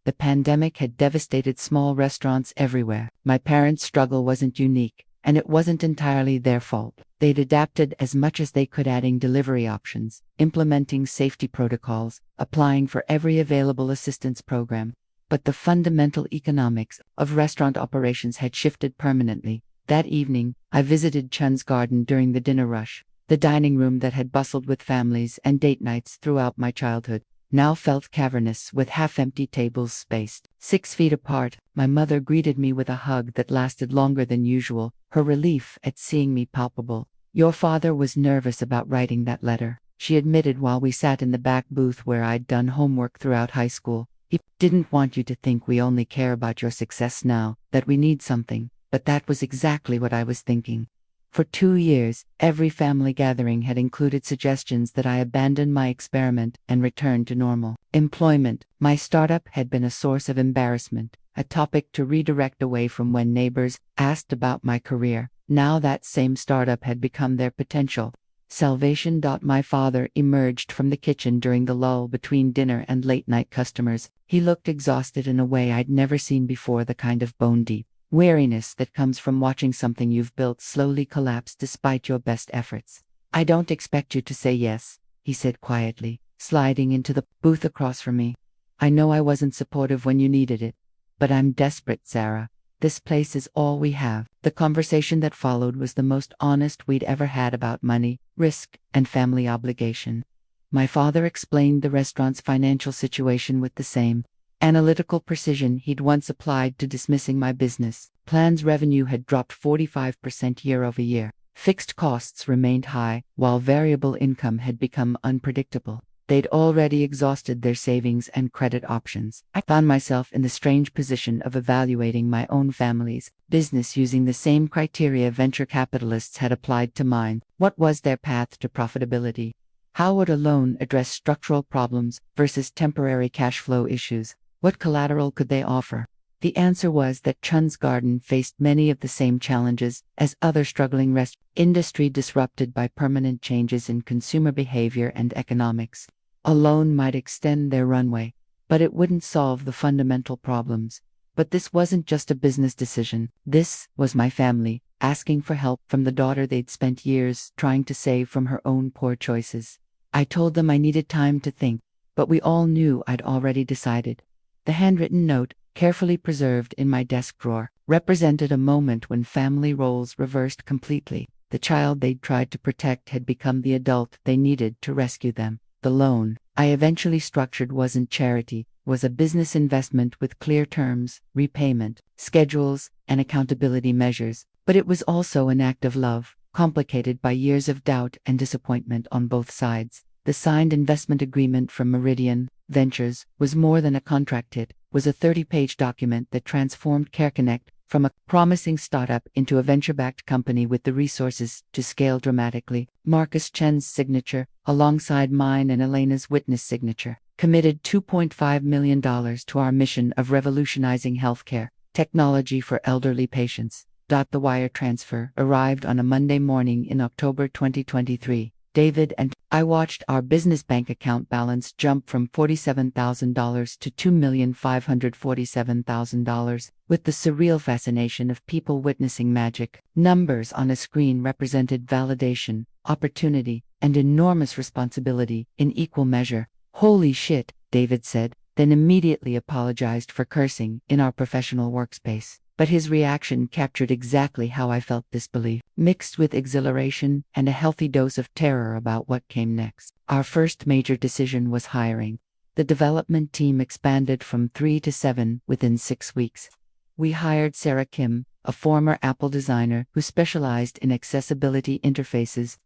The pandemic had devastated small restaurants everywhere. My parents' struggle wasn't unique, and it wasn't entirely their fault. They'd adapted as much as they could, adding delivery options, implementing safety protocols, applying for every available assistance program. But the fundamental economics of restaurant operations had shifted permanently. That evening, I visited Chun's Garden during the dinner rush. The dining room that had bustled with families and date nights throughout my childhood now felt cavernous, with half-empty tables spaced 6 feet apart. My mother greeted me with a hug that lasted longer than usual, her relief at seeing me palpable. Your father was nervous about writing that letter, she admitted while we sat in the back booth where I'd done homework throughout high school. He didn't want you to think we only care about your success now, that we need something, but that was exactly what I was thinking. For 2 years, every family gathering had included suggestions that I abandon my experiment and return to normal employment. My startup had been a source of embarrassment, a topic to redirect away from when neighbors asked about my career. Now that same startup had become their potential salvation. My father emerged from the kitchen during the lull between dinner and late-night customers. He looked exhausted in a way I'd never seen before, the kind of bone-deep weariness that comes from watching something you've built slowly collapse despite your best efforts. I don't expect you to say yes, he said quietly, sliding into the booth across from me. I know I wasn't supportive when you needed it, but I'm desperate, Sarah. This place is all we have. The conversation that followed was the most honest we'd ever had about money, risk, and family obligation. My father explained the restaurant's financial situation with the same analytical precision he'd once applied to dismissing my business plans. Revenue had dropped 45% year-over-year. Fixed costs remained high, while variable income had become unpredictable. They'd already exhausted their savings and credit options. I found myself in the strange position of evaluating my own family's business using the same criteria venture capitalists had applied to mine. What was their path to profitability? How would a loan address structural problems versus temporary cash flow issues? What collateral could they offer? The answer was that Chun's Garden faced many of the same challenges as other struggling industry disrupted by permanent changes in consumer behavior and economics. A loan might extend their runway, but it wouldn't solve the fundamental problems. But this wasn't just a business decision. This was my family, asking for help from the daughter they'd spent years trying to save from her own poor choices. I told them I needed time to think, but we all knew I'd already decided. The handwritten note, carefully preserved in my desk drawer, represented a moment when family roles reversed completely. The child they'd tried to protect had become the adult they needed to rescue them. The loan I eventually structured wasn't charity, was a business investment with clear terms, repayment schedules, and accountability measures. But it was also an act of love, complicated by years of doubt and disappointment on both sides. The signed investment agreement from Meridian Ventures was more than a contract. It was a 30-page document that transformed CareConnect from a promising startup into a venture-backed company with the resources to scale dramatically. Marcus Chen's signature, alongside mine and Elena's witness signature, committed $2.5 million to our mission of revolutionizing healthcare technology for elderly patients. The wire transfer arrived on a Monday morning in October 2023. David and I watched our business bank account balance jump from $47,000 to $2,547,000, with the surreal fascination of people witnessing magic. Numbers on a screen represented validation, opportunity, and enormous responsibility in equal measure. "Holy shit," David said, then immediately apologized for cursing in our professional workspace. but his reaction captured exactly how I felt: disbelief, mixed with exhilaration and a healthy dose of terror about what came next. Our first major decision was hiring. The development team expanded from 3 to 7 within 6 weeks. We hired Sarah Kim, a former Apple designer who specialized in accessibility interfaces.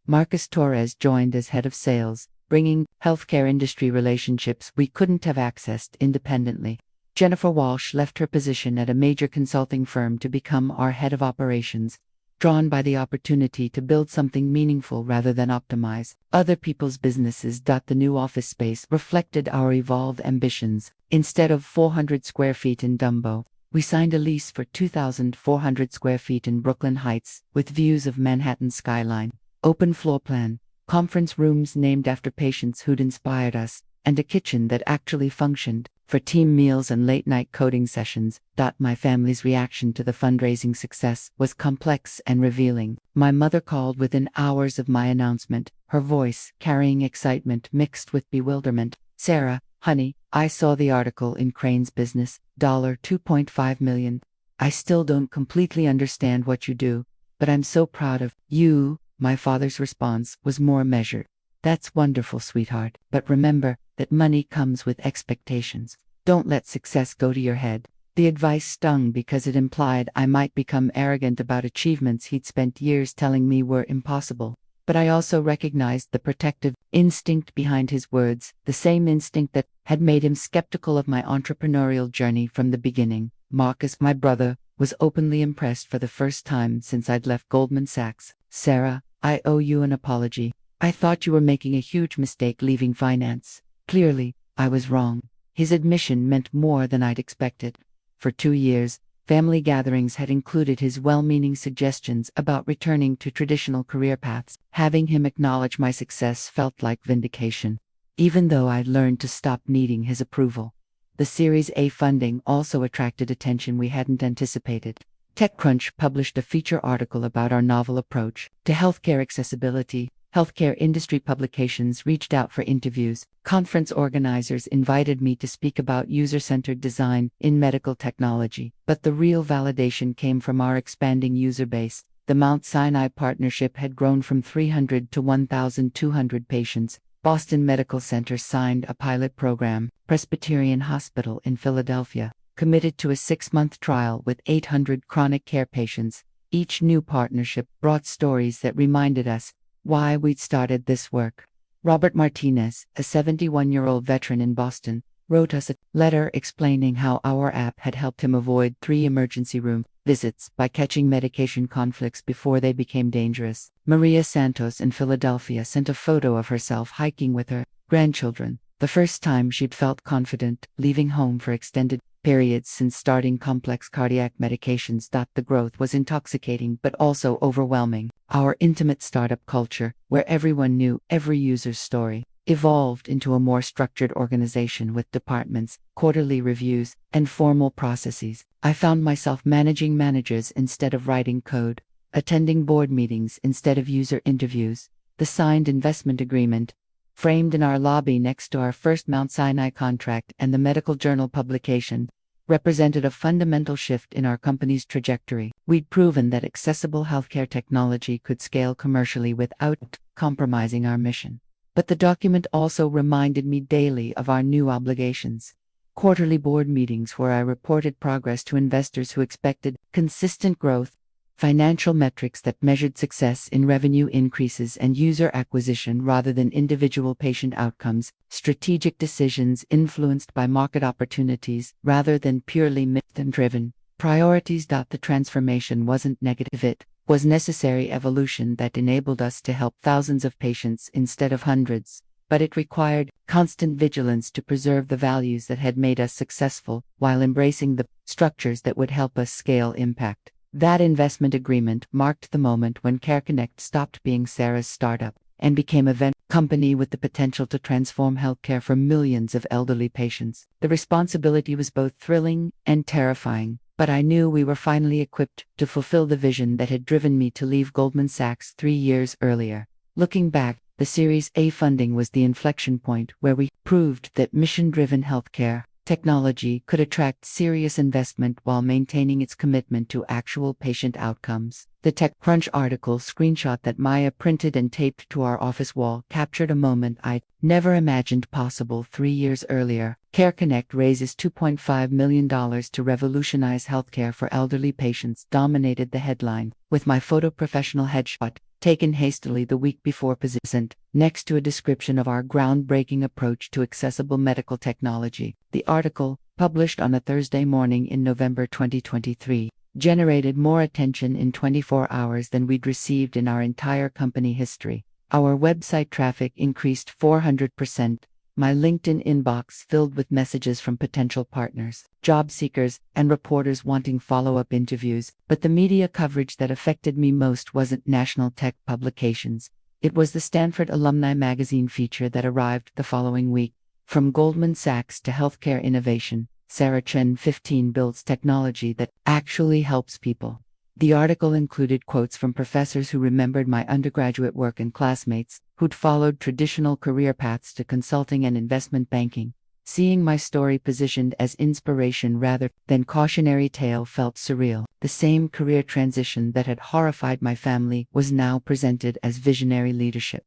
Marcus Torres joined as head of sales, bringing healthcare industry relationships we couldn't have accessed independently. Jennifer Walsh left her position at a major consulting firm to become our head of operations, drawn by the opportunity to build something meaningful rather than optimize other people's businesses. The new office space reflected our evolved ambitions. Instead of 400 square feet in Dumbo, we signed a lease for 2,400 square feet in Brooklyn Heights, with views of Manhattan's skyline, open floor plan, conference rooms named after patients who'd inspired us, and a kitchen that actually functioned for team meals and late-night coding sessions. My family's reaction to the fundraising success was complex and revealing. My mother called within hours of my announcement, her voice carrying excitement mixed with bewilderment. "Sarah, honey, I saw the article in Crane's Business, $2.5 million. I still don't completely understand what you do, but I'm so proud of you." My father's response was more measured. "That's wonderful, sweetheart, but remember that money comes with expectations. Don't let success go to your head." The advice stung because it implied I might become arrogant about achievements he'd spent years telling me were impossible. But I also recognized the protective instinct behind his words, the same instinct that had made him skeptical of my entrepreneurial journey from the beginning. Marcus, my brother, was openly impressed for the first time since I'd left Goldman Sachs. "Sarah, I owe you an apology. I thought you were making a huge mistake leaving finance." Clearly, I was wrong. His admission meant more than I'd expected. For 2 years, family gatherings had included his well-meaning suggestions about returning to traditional career paths. Having him acknowledge my success felt like vindication, even though I'd learned to stop needing his approval. The Series A funding also attracted attention we hadn't anticipated. TechCrunch published a feature article about our novel approach to healthcare accessibility. Healthcare industry publications reached out for interviews. Conference organizers invited me to speak about user-centered design in medical technology. But the real validation came from our expanding user base. The Mount Sinai partnership had grown from 300 to 1,200 patients. Boston Medical Center signed a pilot program. Presbyterian Hospital in Philadelphia committed to a 6-month trial with 800 chronic care patients. Each new partnership brought stories that reminded us why we'd started this work. Robert Martinez, a 71-year-old veteran in Boston, wrote us a letter explaining how our app had helped him avoid 3 emergency room visits by catching medication conflicts before they became dangerous. Maria Santos in Philadelphia sent a photo of herself hiking with her grandchildren, the first time she'd felt confident leaving home for extended periods since starting complex cardiac medications. The growth was intoxicating but also overwhelming. Our intimate startup culture, where everyone knew every user's story, evolved into a more structured organization with departments, quarterly reviews, and formal processes. I found myself managing managers instead of writing code, attending board meetings instead of user interviews. The signed investment agreement, framed in our lobby next to our first Mount Sinai contract and the medical journal publication, represented a fundamental shift in our company's trajectory. We'd proven that accessible healthcare technology could scale commercially without compromising our mission. But the document also reminded me daily of our new obligations. Quarterly board meetings where I reported progress to investors who expected consistent growth, financial metrics that measured success in revenue increases and user acquisition rather than individual patient outcomes, strategic decisions influenced by market opportunities rather than purely mission-driven priorities. The transformation wasn't negative, it was necessary evolution that enabled us to help thousands of patients instead of hundreds. But it required constant vigilance to preserve the values that had made us successful while embracing the structures that would help us scale impact. That investment agreement marked the moment when CareConnect stopped being Sarah's startup and became a venture company with the potential to transform healthcare for millions of elderly patients. The responsibility was both thrilling and terrifying, but I knew we were finally equipped to fulfill the vision that had driven me to leave Goldman Sachs 3 years earlier. Looking back, the Series A funding was the inflection point where we proved that mission-driven healthcare technology could attract serious investment while maintaining its commitment to actual patient outcomes. The TechCrunch article screenshot that Maya printed and taped to our office wall captured a moment I'd never imagined possible 3 years earlier. CareConnect raises $2.5 million to revolutionize healthcare for elderly patients dominated the headline, with my photo professional headshot, taken hastily the week before position, next to a description of our groundbreaking approach to accessible medical technology. The article, published on a Thursday morning in November 2023, generated more attention in 24 hours than we'd received in our entire company history. Our website traffic increased 400%. My LinkedIn inbox filled with messages from potential partners, job seekers, and reporters wanting follow-up interviews, but the media coverage that affected me most wasn't national tech publications. It was the Stanford Alumni Magazine feature that arrived the following week. From Goldman Sachs to healthcare innovation, Sarah Chen 15 builds technology that actually helps people. The article included quotes from professors who remembered my undergraduate work and classmates who'd followed traditional career paths to consulting and investment banking. Seeing my story positioned as inspiration rather than cautionary tale felt surreal. The same career transition that had horrified my family was now presented as visionary leadership.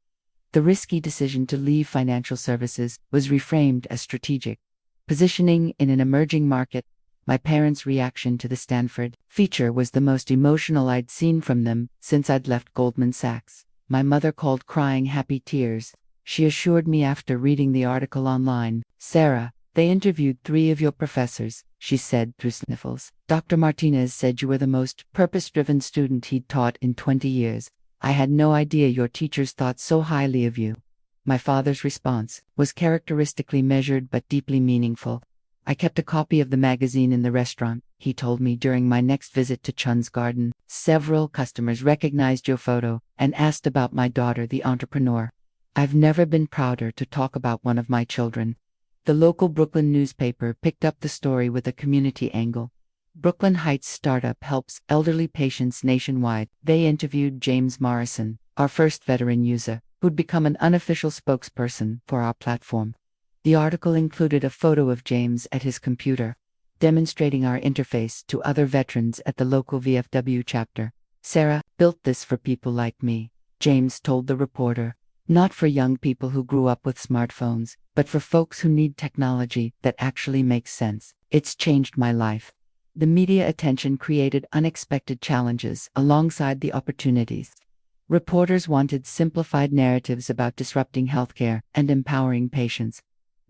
The risky decision to leave financial services was reframed as strategic. Positioning in an emerging market, my parents' reaction to the Stanford feature was the most emotional I'd seen from them since I'd left Goldman Sachs. My mother called crying happy tears. She assured me after reading the article online, "Sarah, they interviewed 3 of your professors," she said through sniffles. "Dr. Martinez said you were the most purpose-driven student he'd taught in 20 years. I had no idea your teachers thought so highly of you." My father's response was characteristically measured but deeply meaningful. "I kept a copy of the magazine in the restaurant," he told me during my next visit to Chun's Garden. "Several customers recognized your photo and asked about my daughter, the entrepreneur. I've never been prouder to talk about one of my children." The local Brooklyn newspaper picked up the story with a community angle. Brooklyn Heights startup helps elderly patients nationwide. They interviewed James Morrison, our first veteran user, who'd become an unofficial spokesperson for our platform. The article included a photo of James at his computer, demonstrating our interface to other veterans at the local VFW chapter. "Sarah built this for people like me," James told the reporter. "Not for young people who grew up with smartphones, but for folks who need technology that actually makes sense. It's changed my life." The media attention created unexpected challenges alongside the opportunities. Reporters wanted simplified narratives about disrupting healthcare and empowering patients.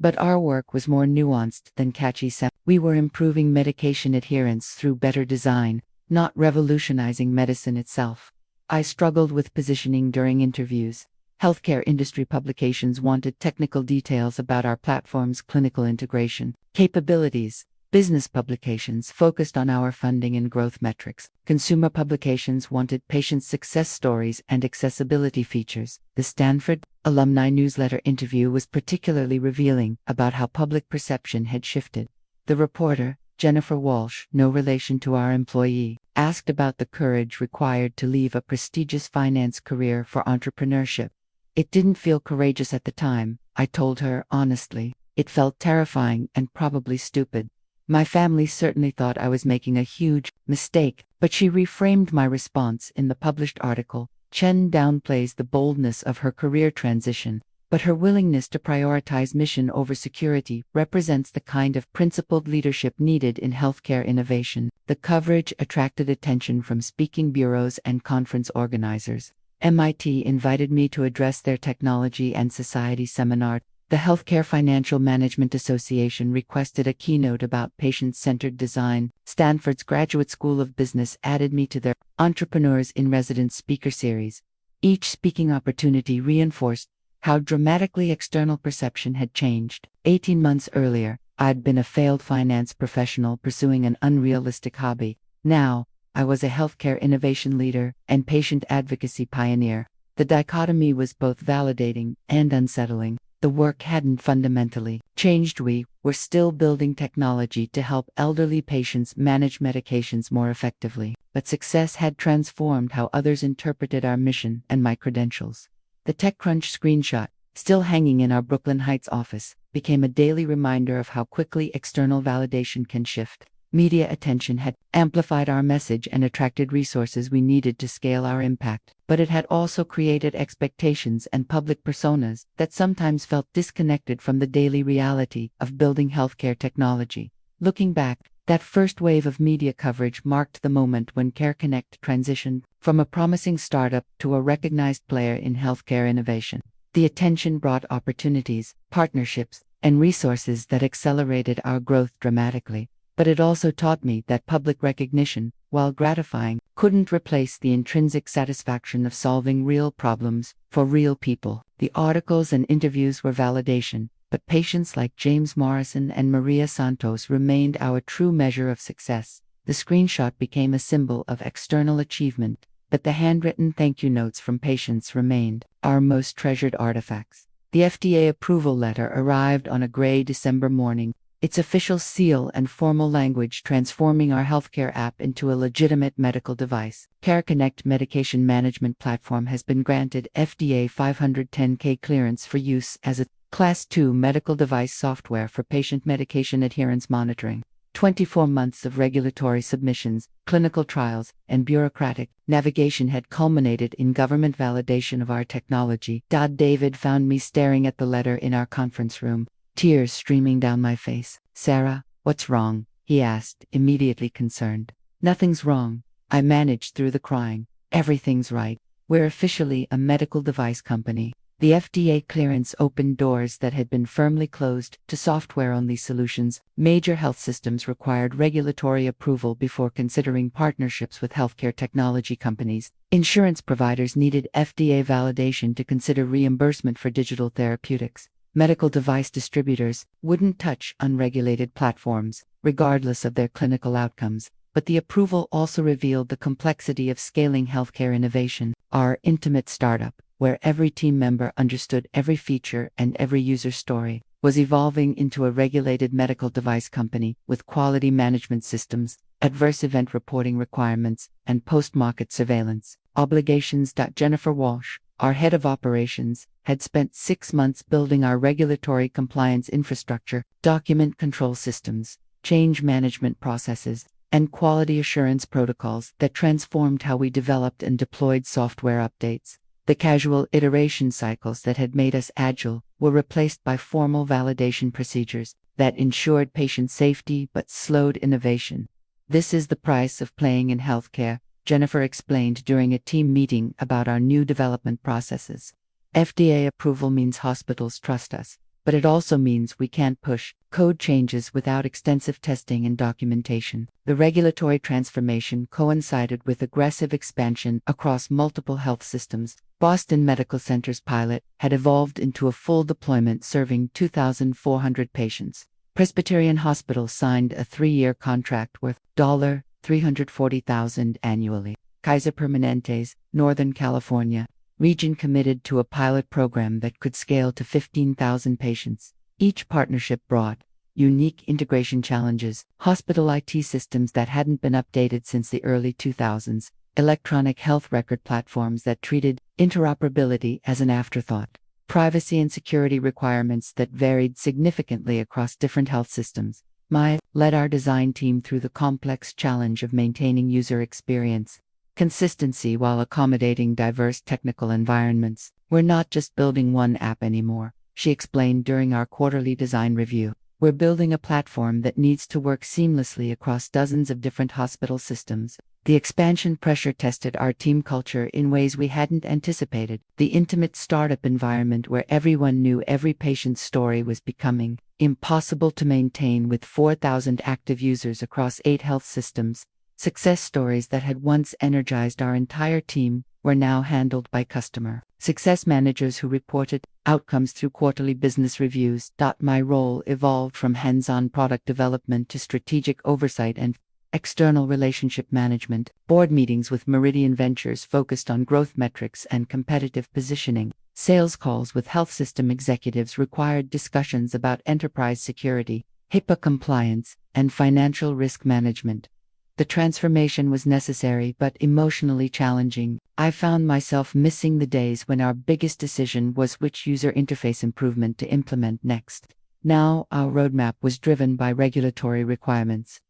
But our work was more nuanced than catchy sound. We were improving medication adherence through better design, not revolutionizing medicine itself. I struggled with positioning during interviews. Healthcare industry publications wanted technical details about our platform's clinical integration capabilities. Business publications focused on our funding and growth metrics. Consumer publications wanted patient success stories and accessibility features. The Stanford Alumni newsletter interview was particularly revealing about how public perception had shifted. The reporter, Jennifer Walsh, no relation to our employee, asked about the courage required to leave a prestigious finance career for entrepreneurship. "It didn't feel courageous at the time," I told her honestly. "It felt terrifying and probably stupid. My family certainly thought I was making a huge mistake," but she reframed my response in the published article. Chen downplays the boldness of her career transition, but her willingness to prioritize mission over security represents the kind of principled leadership needed in healthcare innovation. The coverage attracted attention from speaking bureaus and conference organizers. MIT invited me to address their technology and society seminar. The Healthcare Financial Management Association requested a keynote about patient-centered design. Stanford's Graduate School of Business added me to their Entrepreneurs in Residence speaker series. Each speaking opportunity reinforced how dramatically external perception had changed. 18 months earlier, I'd been a failed finance professional pursuing an unrealistic hobby. Now, I was a healthcare innovation leader and patient advocacy pioneer. The dichotomy was both validating and unsettling. The work hadn't fundamentally changed. We were still building technology to help elderly patients manage medications more effectively, but success had transformed how others interpreted our mission and my credentials. The TechCrunch screenshot, still hanging in our Brooklyn Heights office, became a daily reminder of how quickly external validation can shift. Media attention had amplified our message and attracted resources we needed to scale our impact, but it had also created expectations and public personas that sometimes felt disconnected from the daily reality of building healthcare technology. Looking back, that first wave of media coverage marked the moment when CareConnect transitioned from a promising startup to a recognized player in healthcare innovation. The attention brought opportunities, partnerships, and resources that accelerated our growth dramatically. But it also taught me that public recognition, while gratifying, couldn't replace the intrinsic satisfaction of solving real problems for real people. The articles and interviews were validation, but patients like James Morrison and Maria Santos remained our true measure of success. The screenshot became a symbol of external achievement, but the handwritten thank you notes from patients remained our most treasured artifacts. The FDA approval letter arrived on a gray December morning, its official seal and formal language transforming our healthcare app into a legitimate medical device. CareConnect medication management platform has been granted FDA 510(k) clearance for use as a Class 2 medical device software for patient medication adherence monitoring. 24 months of regulatory submissions, clinical trials, and bureaucratic navigation had culminated in government validation of our technology. David found me staring at the letter in our conference room, tears streaming down my face. "Sarah, what's wrong?" he asked, immediately concerned. "Nothing's wrong," I managed through the crying. "Everything's right. We're officially a medical device company." The FDA clearance opened doors that had been firmly closed to software-only solutions. Major health systems required regulatory approval before considering partnerships with healthcare technology companies. Insurance providers needed FDA validation to consider reimbursement for digital therapeutics. Medical device distributors wouldn't touch unregulated platforms, regardless of their clinical outcomes. But the approval also revealed the complexity of scaling healthcare innovation. Our intimate startup, where every team member understood every feature and every user story, was evolving into a regulated medical device company with quality management systems, adverse event reporting requirements, and post-market surveillance obligations. Jennifer Walsh, our head of operations, had spent 6 months building our regulatory compliance infrastructure, document control systems, change management processes, and quality assurance protocols that transformed how we developed and deployed software updates. The casual iteration cycles that had made us agile were replaced by formal validation procedures that ensured patient safety but slowed innovation. "This is the price of playing in healthcare," Jennifer explained during a team meeting about our new development processes. "FDA approval means hospitals trust us, but it also means we can't push code changes without extensive testing and documentation." The regulatory transformation coincided with aggressive expansion across multiple health systems. Boston Medical Center's pilot had evolved into a full deployment serving 2,400 patients. Presbyterian Hospital signed a 3-year contract worth $340,000 annually. Kaiser Permanente's Northern California region committed to a pilot program that could scale to 15,000 patients. Each partnership brought unique integration challenges: hospital IT systems that hadn't been updated since the early 2000s, electronic health record platforms that treated interoperability as an afterthought, privacy and security requirements that varied significantly across different health systems. I led our design team through the complex challenge of maintaining user experience consistency while accommodating diverse technical environments. "We're not just building one app anymore," she explained during our quarterly design review. "We're building a platform that needs to work seamlessly across dozens of different hospital systems." The expansion pressure tested our team culture in ways we hadn't anticipated. The intimate startup environment where everyone knew every patient's story was becoming impossible to maintain with 4,000 active users across 8 health systems. Success stories that had once energized our entire team were now handled by customer success managers who reported outcomes through quarterly business reviews. My role evolved from hands-on product development to strategic oversight and external relationship management. Board meetings with Meridian Ventures focused on growth metrics and competitive positioning. Sales calls with health system executives required discussions about enterprise security, HIPAA compliance, and financial risk management. The transformation was necessary but emotionally challenging. I found myself missing the days when our biggest decision was which user interface improvement to implement next. Now, our roadmap was driven by regulatory requirements,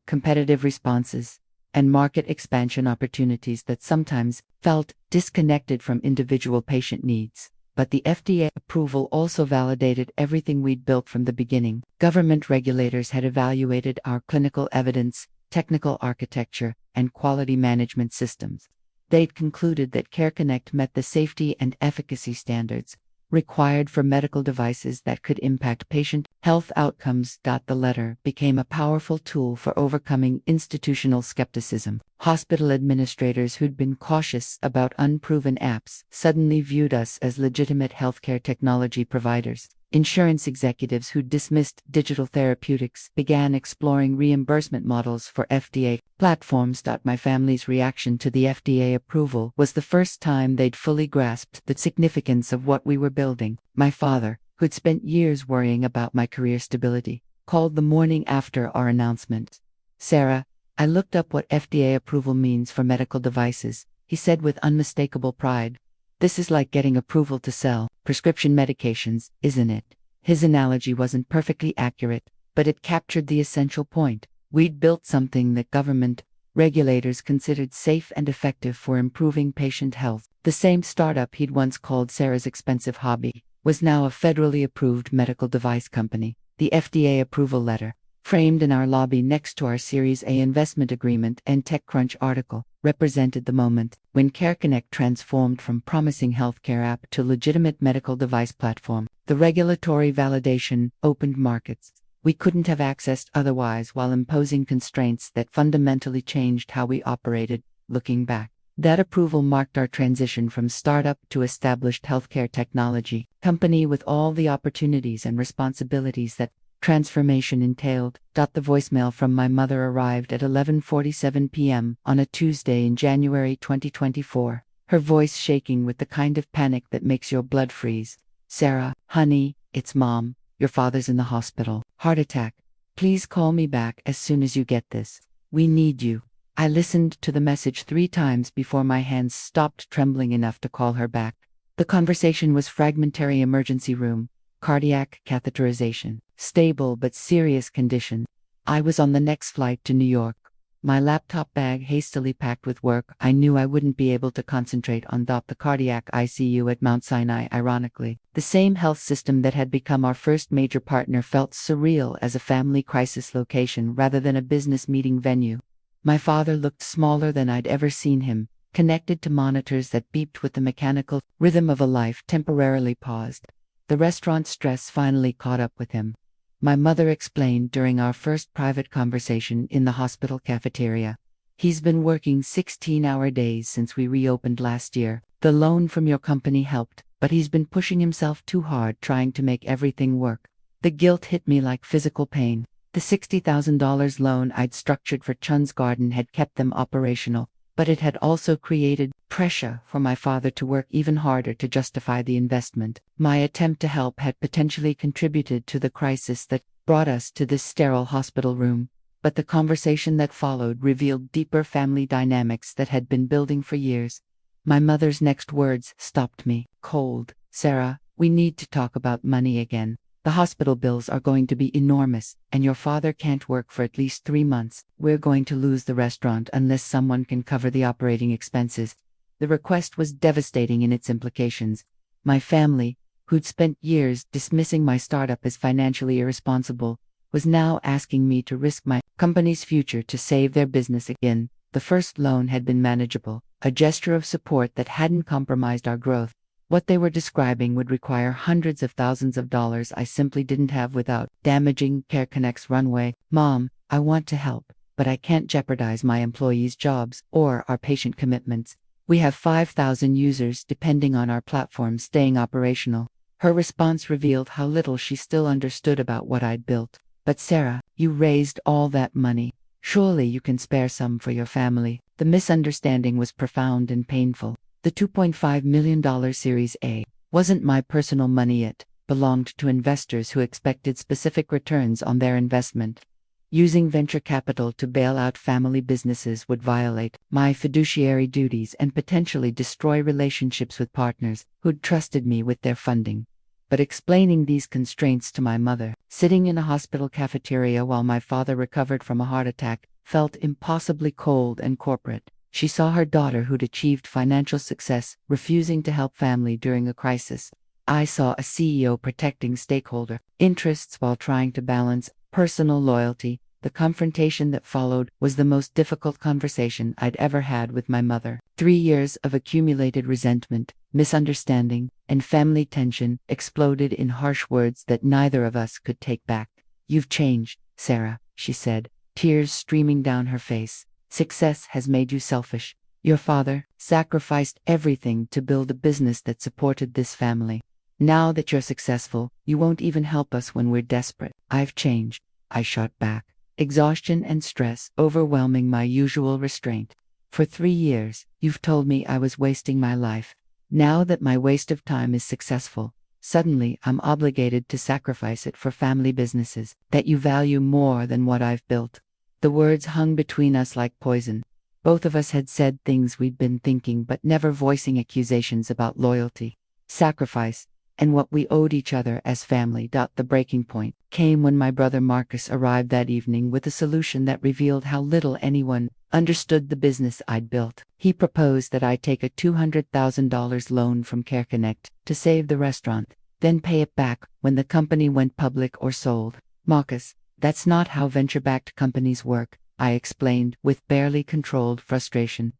competitive responses, and market expansion opportunities that sometimes felt disconnected from individual patient needs. But the FDA approval also validated everything we'd built from the beginning. Government regulators had evaluated our clinical evidence, technical architecture, and quality management systems. They'd concluded that CareConnect met the safety and efficacy standards required for medical devices that could impact patient health outcomes. The letter became a powerful tool for overcoming institutional skepticism. Hospital administrators who'd been cautious about unproven apps suddenly viewed us as legitimate healthcare technology providers. Insurance executives who dismissed digital therapeutics began exploring reimbursement models for FDA platforms. My family's reaction to the FDA approval was the first time they'd fully grasped the significance of what we were building. My father, who'd spent years worrying about my career stability, called the morning after our announcement. "Sarah, I looked up what FDA approval means for medical devices," he said with unmistakable pride. "This is like getting approval to sell prescription medications, isn't it?" His analogy wasn't perfectly accurate, but it captured the essential point. We'd built something that government regulators considered safe and effective for improving patient health. The same startup he'd once called Sarah's expensive hobby was now a federally approved medical device company. The FDA approval letter, framed in our lobby next to our Series A investment agreement and TechCrunch article, represented the moment when CareConnect transformed from promising healthcare app to legitimate medical device platform. The regulatory validation opened markets we couldn't have accessed otherwise while imposing constraints that fundamentally changed how we operated. Looking back, that approval marked our transition from startup to established healthcare technology company with all the opportunities and responsibilities that transformation entailed. The voicemail from my mother arrived at 11:47 p.m. on a Tuesday in January 2024, her voice shaking with the kind of panic that makes your blood freeze. "Sarah, honey, it's Mom. Your father's in the hospital. Heart attack. Please call me back as soon as you get this. We need you." I listened to the message 3 times before my hands stopped trembling enough to call her back. The conversation was fragmentary: emergency room, cardiac catheterization, stable but serious condition. I was on the next flight to New York, my laptop bag hastily packed with work I knew I wouldn't be able to concentrate on. The cardiac ICU at Mount Sinai, ironically, the same health system that had become our first major partner, felt surreal as a family crisis location rather than a business meeting venue. My father looked smaller than I'd ever seen him, connected to monitors that beeped with the mechanical rhythm of a life temporarily paused. The restaurant stress finally caught up with him. My mother explained during our first private conversation in the hospital cafeteria. "He's been working 16-hour days since we reopened last year. The loan from your company helped, but he's been pushing himself too hard trying to make everything work." The guilt hit me like physical pain. The $60,000 loan I'd structured for Chun's Garden had kept them operational, but it had also created pressure for my father to work even harder to justify the investment. My attempt to help had potentially contributed to the crisis that brought us to this sterile hospital room, but the conversation that followed revealed deeper family dynamics that had been building for years. My mother's next words stopped me cold. "Sarah, we need to talk about money again. The hospital bills are going to be enormous, and your father can't work for at least 3 months. We're going to lose the restaurant unless someone can cover the operating expenses." The request was devastating in its implications. My family, who'd spent years dismissing my startup as financially irresponsible, was now asking me to risk my company's future to save their business again. The first loan had been manageable, a gesture of support that hadn't compromised our growth. What they were describing would require hundreds of thousands of dollars I simply didn't have without damaging CareConnect's runway. "Mom, I want to help, but I can't jeopardize my employees' jobs or our patient commitments. We have 5,000 users depending on our platform staying operational." Her response revealed how little she still understood about what I'd built. "But Sarah, you raised all that money. Surely you can spare some for your family." The misunderstanding was profound and painful. The $2.5 million Series A wasn't my personal money. It belonged to investors who expected specific returns on their investment. Using venture capital to bail out family businesses would violate my fiduciary duties and potentially destroy relationships with partners who'd trusted me with their funding. but explaining these constraints to my mother, sitting in a hospital cafeteria while my father recovered from a heart attack, felt impossibly cold and corporate. She saw her daughter who'd achieved financial success, refusing to help family during a crisis. I saw a CEO protecting stakeholder interests while trying to balance personal loyalty. The confrontation that followed was the most difficult conversation I'd ever had with my mother. 3 years of accumulated resentment, misunderstanding, and family tension exploded in harsh words that neither of us could take back. "You've changed, Sarah," she said, tears streaming down her face. "Success has made you selfish. Your father sacrificed everything to build a business that supported this family. Now that you're successful, you won't even help us when we're desperate." "I've changed," I shot back, exhaustion and stress overwhelming my usual restraint. "For 3 years, you've told me I was wasting my life. Now that my waste of time is successful, suddenly I'm obligated to sacrifice it for family businesses that you value more than what I've built." The words hung between us like poison. Both of us had said things we'd been thinking but never voicing, accusations about loyalty, sacrifice, and what we owed each other as family. The breaking point came when my brother Marcus arrived that evening with a solution that revealed how little anyone understood the business I'd built. He proposed that I take a $200,000 loan from CareConnect to save the restaurant, then pay it back when the company went public or sold. "Marcus, that's not how venture-backed companies work," I explained with barely controlled frustration.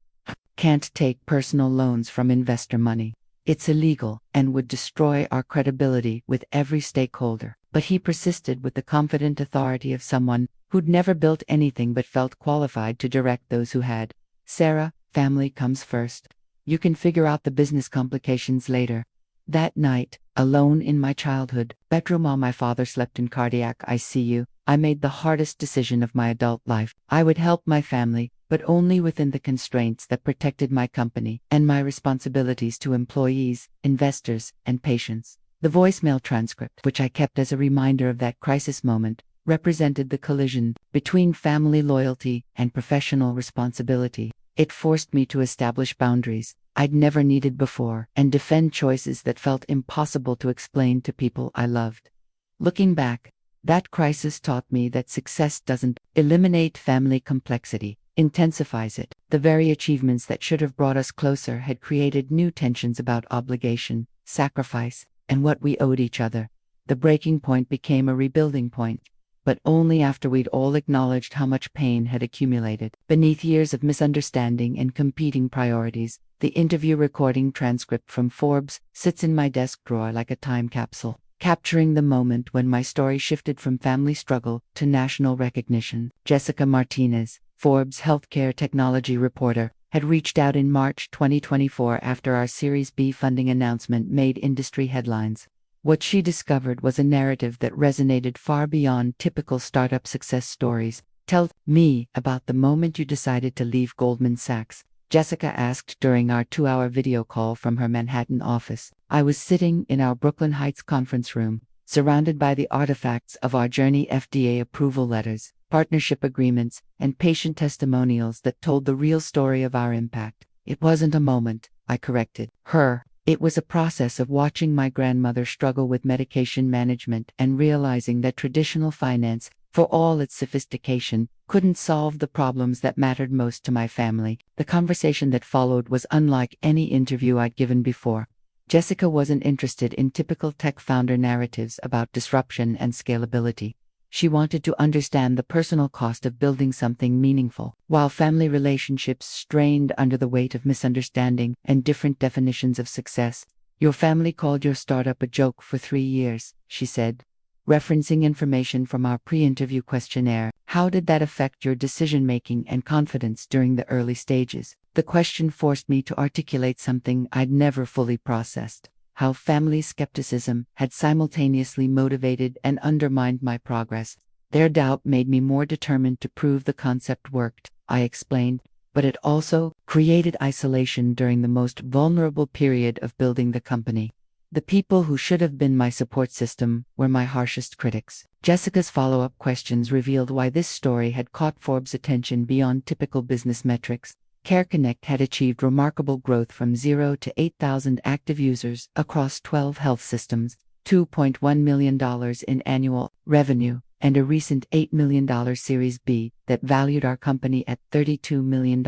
"Can't take personal loans from investor money. It's illegal and would destroy our credibility with every stakeholder." But he persisted with the confident authority of someone who'd never built anything but felt qualified to direct those who had. "Sarah, family comes first. You can figure out the business complications later." That night, alone in my childhood bedroom while my father slept in cardiac ICU, I made the hardest decision of my adult life. I would help my family, but only within the constraints that protected my company and my responsibilities to employees, investors, and patients. The voicemail transcript, which I kept as a reminder of that crisis moment, represented the collision between family loyalty and professional responsibility. It forced me to establish boundaries I'd never needed before and defend choices that felt impossible to explain to people I loved. Looking back, that crisis taught me that success doesn't eliminate family complexity, intensifies it. The very achievements that should have brought us closer had created new tensions about obligation, sacrifice, and what we owed each other. The breaking point became a rebuilding point, but only after we'd all acknowledged how much pain had accumulated. Beneath years of misunderstanding and competing priorities, the interview recording transcript from Forbes sits in my desk drawer like a time capsule, capturing the moment when my story shifted from family struggle to national recognition. Jessica Martinez, Forbes healthcare technology reporter, had reached out in March 2024 after our Series B funding announcement made industry headlines. What she discovered was a narrative that resonated far beyond typical startup success stories. "Tell me about the moment you decided to leave Goldman Sachs," Jessica asked during our 2-hour video call from her Manhattan office. I was sitting in our Brooklyn Heights conference room, surrounded by the artifacts of our journey: FDA approval letters, partnership agreements, and patient testimonials that told the real story of our impact. "It wasn't a moment," I corrected her. "It was a process of watching my grandmother struggle with medication management and realizing that traditional finance, for all its sophistication, couldn't solve the problems that mattered most to my family." The conversation that followed was unlike any interview I'd given before. Jessica wasn't interested in typical tech founder narratives about disruption and scalability. She wanted to understand the personal cost of building something meaningful. While family relationships strained under the weight of misunderstanding and different definitions of success, "Your family called your startup a joke for 3 years, she said, referencing information from our pre-interview questionnaire. "How did that affect your decision-making and confidence during the early stages?" The question forced me to articulate something I'd never fully processed: how family skepticism had simultaneously motivated and undermined my progress. "Their doubt made me more determined to prove the concept worked," I explained, "but it also created isolation during the most vulnerable period of building the company. The people who should have been my support system were my harshest critics." Jessica's follow-up questions revealed why this story had caught Forbes' attention beyond typical business metrics. CareConnect had achieved remarkable growth from 0 to 8,000 active users across 12 health systems, $2.1 million in annual revenue, and a recent $8 million Series B that valued our company at $32 million.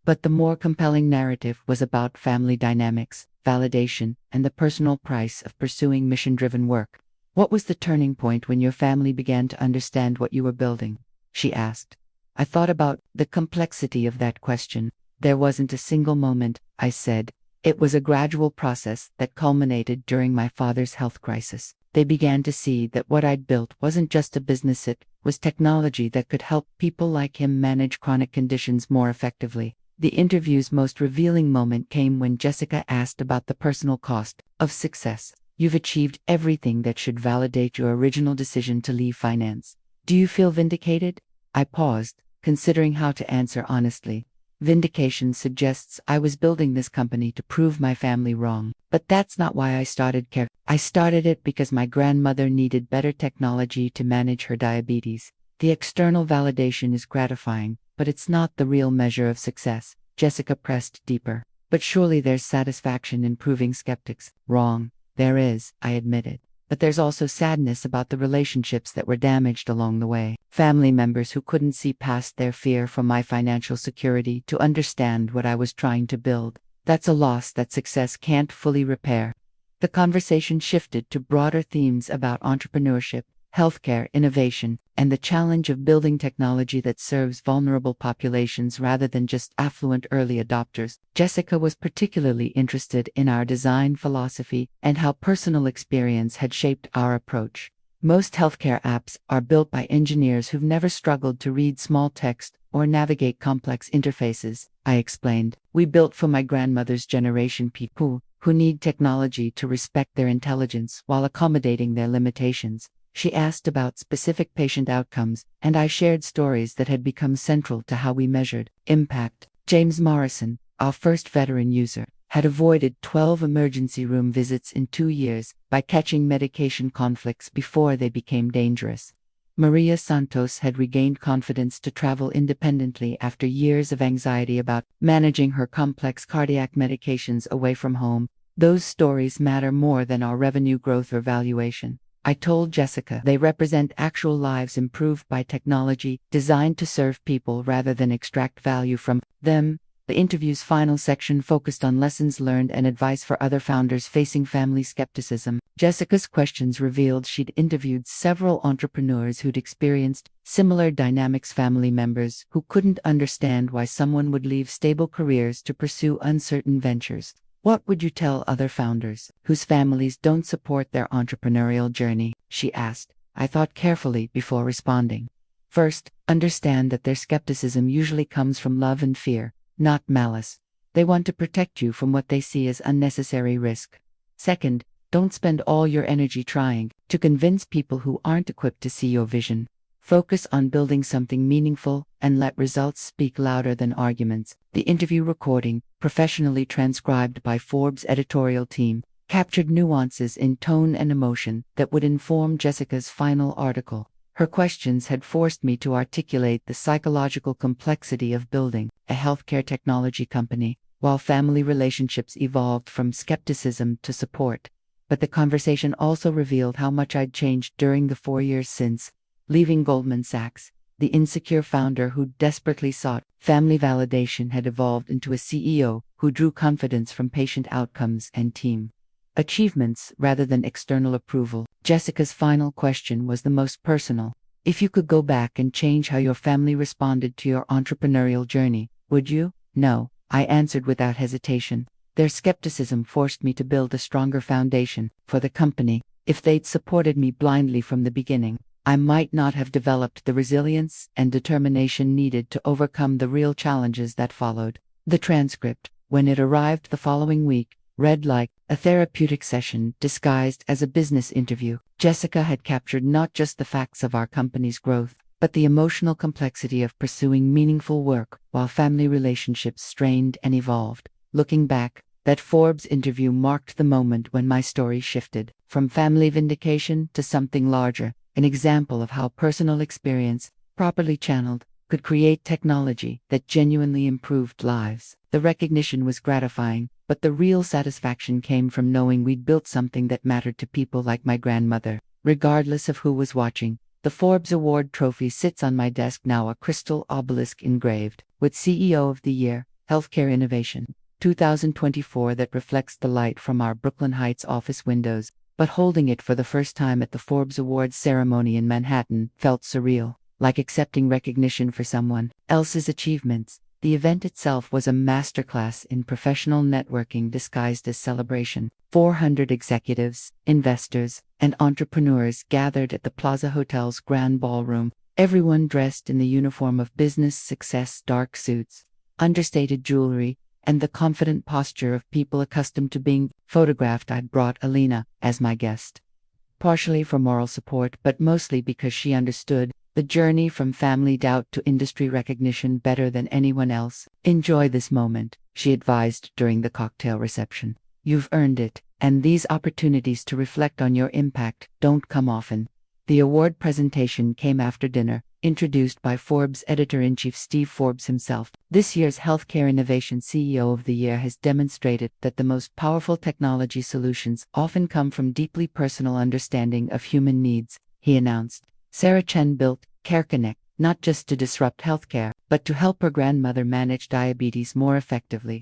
But the more compelling narrative was about family dynamics, validation, and the personal price of pursuing mission-driven work. What was the turning point when your family began to understand what you were building? She asked. I thought about the complexity of that question. There wasn't a single moment, I said. It was a gradual process that culminated during my father's health crisis. They began to see that what I'd built wasn't just a business, it was technology that could help people like him manage chronic conditions more effectively. The interview's most revealing moment came when Jessica asked about the personal cost of success. You've achieved everything that should validate your original decision to leave finance. Do you feel vindicated? I paused, considering how to answer honestly. Vindication suggests I was building this company to prove my family wrong. But that's not why I started Care. I started it because my grandmother needed better technology to manage her diabetes. The external validation is gratifying, but it's not the real measure of success. Jessica pressed deeper. But surely there's satisfaction in proving skeptics wrong. There is, I admitted. But there's also sadness about the relationships that were damaged along the way. Family members who couldn't see past their fear for my financial security to understand what I was trying to build. That's a loss that success can't fully repair. The conversation shifted to broader themes about entrepreneurship, healthcare innovation, and the challenge of building technology that serves vulnerable populations rather than just affluent early adopters. Jessica was particularly interested in our design philosophy and how personal experience had shaped our approach. Most healthcare apps are built by engineers who've never struggled to read small text or navigate complex interfaces, I explained. We built for my grandmother's generation, people who need technology to respect their intelligence while accommodating their limitations. She asked about specific patient outcomes, and I shared stories that had become central to how we measured impact. James Morrison, our first veteran user, had avoided 12 emergency room visits in 2 years by catching medication conflicts before they became dangerous. Maria Santos had regained confidence to travel independently after years of anxiety about managing her complex cardiac medications away from home. Those stories matter more than our revenue growth or valuation. I told Jessica they represent actual lives improved by technology designed to serve people rather than extract value from them. The interview's final section focused on lessons learned and advice for other founders facing family skepticism. Jessica's questions revealed she'd interviewed several entrepreneurs who'd experienced similar dynamics, family members who couldn't understand why someone would leave stable careers to pursue uncertain ventures. What would you tell other founders whose families don't support their entrepreneurial journey? She asked. I thought carefully before responding. First, understand that their skepticism usually comes from love and fear, not malice. They want to protect you from what they see as unnecessary risk. Second, don't spend all your energy trying to convince people who aren't equipped to see your vision. Focus on building something meaningful and let results speak louder than arguments. The interview recording, professionally transcribed by Forbes' editorial team, captured nuances in tone and emotion that would inform Jessica's final article. Her questions had forced me to articulate the psychological complexity of building a healthcare technology company, while family relationships evolved from skepticism to support. But the conversation also revealed how much I'd changed during the 4 years since leaving Goldman Sachs. The insecure founder who desperately sought family validation had evolved into a CEO who drew confidence from patient outcomes and team achievements rather than external approval. Jessica's final question was the most personal. If you could go back and change how your family responded to your entrepreneurial journey, would you? No, I answered without hesitation. Their skepticism forced me to build a stronger foundation for the company. If they'd supported me blindly from the beginning, I might not have developed the resilience and determination needed to overcome the real challenges that followed. The transcript, when it arrived the following week, read like a therapeutic session disguised as a business interview. Jessica had captured not just the facts of our company's growth, but the emotional complexity of pursuing meaningful work while family relationships strained and evolved. Looking back, that Forbes interview marked the moment when my story shifted from family vindication to something larger. An example of how personal experience, properly channeled, could create technology that genuinely improved lives. The recognition was gratifying, but the real satisfaction came from knowing we'd built something that mattered to people like my grandmother. Regardless of who was watching, the Forbes Award trophy sits on my desk now, a crystal obelisk engraved, with CEO of the Year, Healthcare Innovation, 2024, that reflects the light from our Brooklyn Heights office windows, but holding it for the first time at the Forbes Awards ceremony in Manhattan felt surreal, like accepting recognition for someone else's achievements. The event itself was a masterclass in professional networking disguised as celebration. 400 executives, investors, and entrepreneurs gathered at the Plaza Hotel's Grand Ballroom, everyone dressed in the uniform of business success: dark suits, understated jewelry, and the confident posture of people accustomed to being photographed. I'd brought Alina as my guest, partially for moral support, but mostly because she understood the journey from family doubt to industry recognition better than anyone else. "Enjoy this moment," she advised during the cocktail reception. "You've earned it, and these opportunities to reflect on your impact don't come often." The award presentation came after dinner, introduced by Forbes editor-in-chief Steve Forbes himself. "This year's Healthcare Innovation CEO of the Year has demonstrated that the most powerful technology solutions often come from deeply personal understanding of human needs," he announced. Sarah Chen built CareConnect not just to disrupt healthcare, but to help her grandmother manage diabetes more effectively.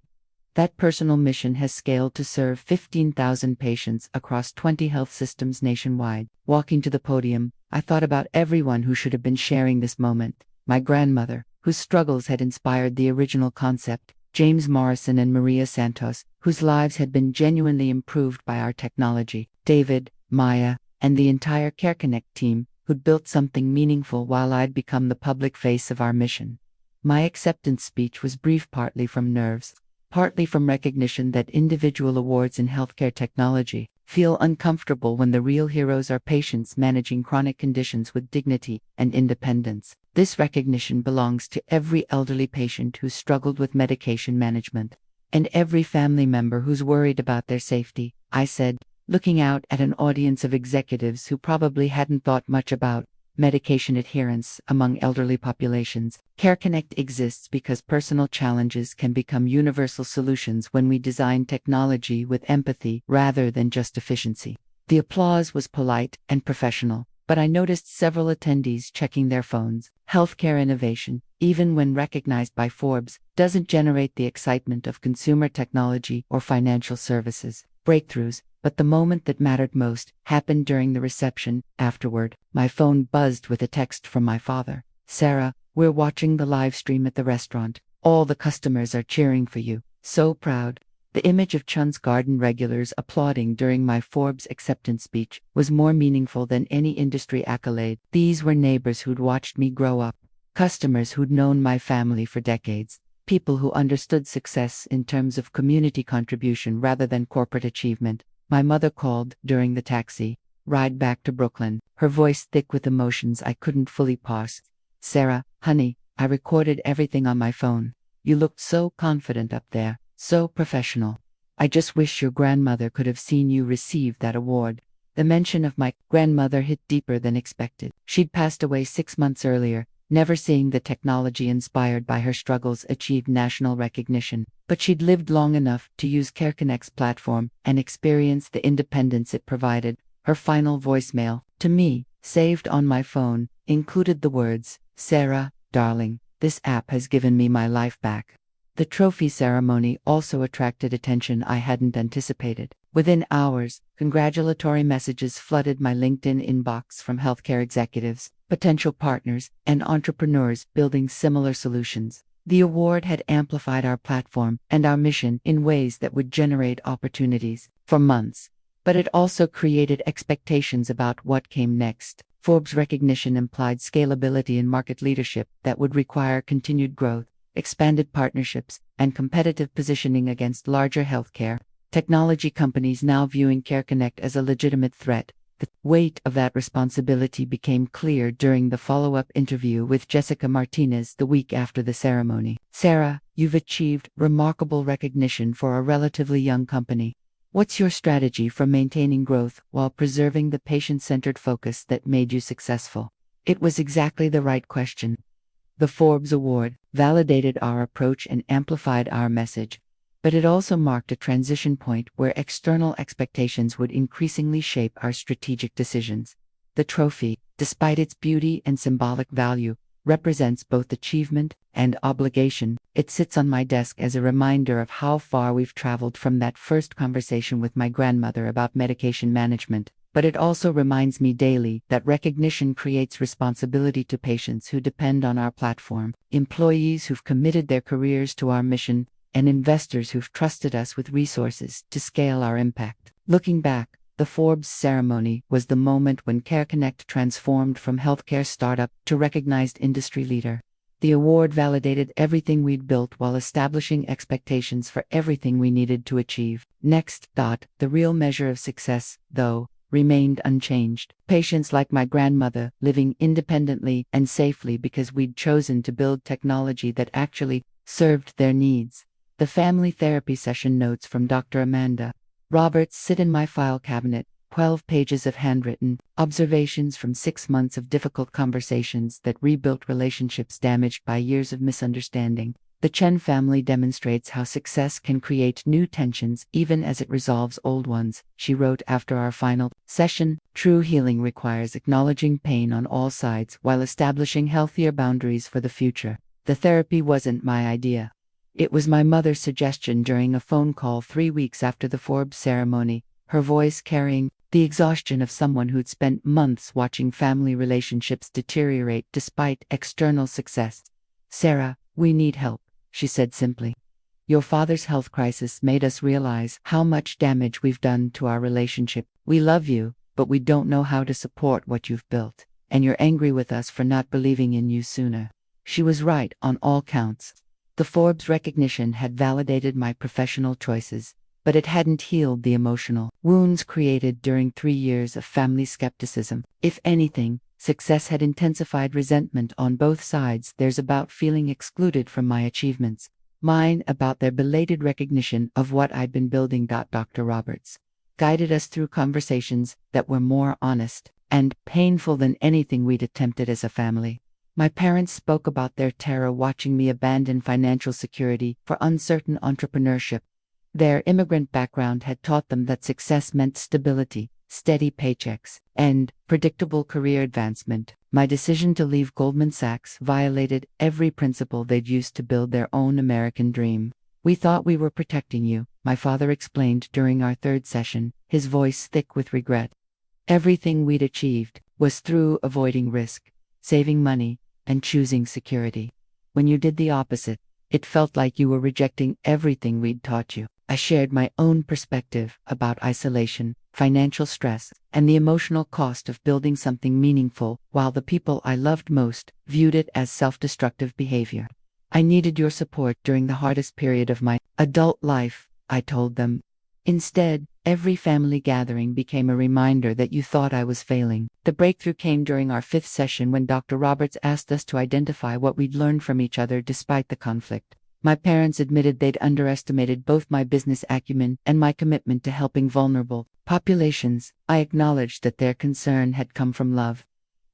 That personal mission has scaled to serve 15,000 patients across 20 health systems nationwide. Walking to the podium, I thought about everyone who should have been sharing this moment. My grandmother, whose struggles had inspired the original concept; James Morrison and Maria Santos, whose lives had been genuinely improved by our technology; David, Maya, and the entire CareConnect team, who'd built something meaningful while I'd become the public face of our mission. My acceptance speech was brief, partly from nerves, partly from recognition that individual awards in healthcare technology feel uncomfortable when the real heroes are patients managing chronic conditions with dignity and independence. This recognition belongs to every elderly patient who's struggled with medication management, and every family member who's worried about their safety, I said, looking out at an audience of executives who probably hadn't thought much about medication adherence among elderly populations. CareConnect exists because personal challenges can become universal solutions when we design technology with empathy rather than just efficiency. The applause was polite and professional, but I noticed several attendees checking their phones. Healthcare innovation, even when recognized by Forbes, doesn't generate the excitement of consumer technology or financial services breakthroughs, but the moment that mattered most happened during the reception. Afterward, my phone buzzed with a text from my father. "Sarah, we're watching the live stream at the restaurant. All the customers are cheering for you. So proud." The image of Chun's Garden regulars applauding during my Forbes acceptance speech was more meaningful than any industry accolade. These were neighbors who'd watched me grow up, customers who'd known my family for decades, people who understood success in terms of community contribution rather than corporate achievement. My mother called during the taxi ride back to Brooklyn, her voice thick with emotions I couldn't fully parse. "Sarah, honey, I recorded everything on my phone. You looked so confident up there, so professional. I just wish your grandmother could have seen you receive that award." The mention of my grandmother hit deeper than expected. She'd passed away 6 months earlier, never seeing the technology inspired by her struggles achieve national recognition. But she'd lived long enough to use CareConnect's platform and experience the independence it provided. Her final voicemail, to me, saved on my phone, included the words, "Sarah, darling, this app has given me my life back." The trophy ceremony also attracted attention I hadn't anticipated. Within hours, congratulatory messages flooded my LinkedIn inbox from healthcare executives, potential partners, and entrepreneurs building similar solutions. The award had amplified our platform and our mission in ways that would generate opportunities for months. But it also created expectations about what came next. Forbes' recognition implied scalability and market leadership that would require continued growth, expanded partnerships, and competitive positioning against larger healthcare technology companies now viewing CareConnect as a legitimate threat. The weight of that responsibility became clear during the follow-up interview with Jessica Martinez the week after the ceremony. "Sarah, you've achieved remarkable recognition for a relatively young company. What's your strategy for maintaining growth while preserving the patient-centered focus that made you successful?" It was exactly the right question. The Forbes Award validated our approach and amplified our message. But it also marked a transition point where external expectations would increasingly shape our strategic decisions. The trophy, despite its beauty and symbolic value, represents both achievement and obligation. It sits on my desk as a reminder of how far we've traveled from that first conversation with my grandmother about medication management. But it also reminds me daily that recognition creates responsibility to patients who depend on our platform, employees who've committed their careers to our mission, and investors who've trusted us with resources to scale our impact. Looking back, the Forbes ceremony was the moment when CareConnect transformed from healthcare startup to recognized industry leader. The award validated everything we'd built while establishing expectations for everything we needed to achieve. Next, the real measure of success, though, remained unchanged. Patients like my grandmother living independently and safely because we'd chosen to build technology that actually served their needs. The family therapy session notes from Dr. Amanda Roberts sit in my file cabinet, 12 pages of handwritten observations from 6 months of difficult conversations that rebuilt relationships damaged by years of misunderstanding. The Chen family demonstrates how success can create new tensions even as it resolves old ones, she wrote after our final session. True healing requires acknowledging pain on all sides while establishing healthier boundaries for the future. The therapy wasn't my idea. It was my mother's suggestion during a phone call 3 weeks after the Forbes ceremony, her voice carrying the exhaustion of someone who'd spent months watching family relationships deteriorate despite external success. "Sarah, we need help," she said simply. "Your father's health crisis made us realize how much damage we've done to our relationship. We love you, but we don't know how to support what you've built, and you're angry with us for not believing in you sooner." She was right on all counts. The Forbes recognition had validated my professional choices, but it hadn't healed the emotional wounds created during 3 years of family skepticism. If anything, success had intensified resentment on both sides, theirs about feeling excluded from my achievements, mine about their belated recognition of what I'd been building. Dr. Roberts guided us through conversations that were more honest and painful than anything we'd attempted as a family. My parents spoke about their terror watching me abandon financial security for uncertain entrepreneurship. Their immigrant background had taught them that success meant stability, steady paychecks, and predictable career advancement. My decision to leave Goldman Sachs violated every principle they'd used to build their own American dream. "We thought we were protecting you," my father explained during our 3rd session, his voice thick with regret. "Everything we'd achieved was through avoiding risk, saving money, and choosing security. When you did the opposite, it felt like you were rejecting everything we'd taught you." I shared my own perspective about isolation, financial stress, and the emotional cost of building something meaningful, while the people I loved most viewed it as self-destructive behavior. "I needed your support during the hardest period of my adult life," I told them. "Instead, every family gathering became a reminder that you thought I was failing." The breakthrough came during our 5th session when Dr. Roberts asked us to identify what we'd learned from each other despite the conflict. My parents admitted they'd underestimated both my business acumen and my commitment to helping vulnerable populations. I acknowledged that their concern had come from love,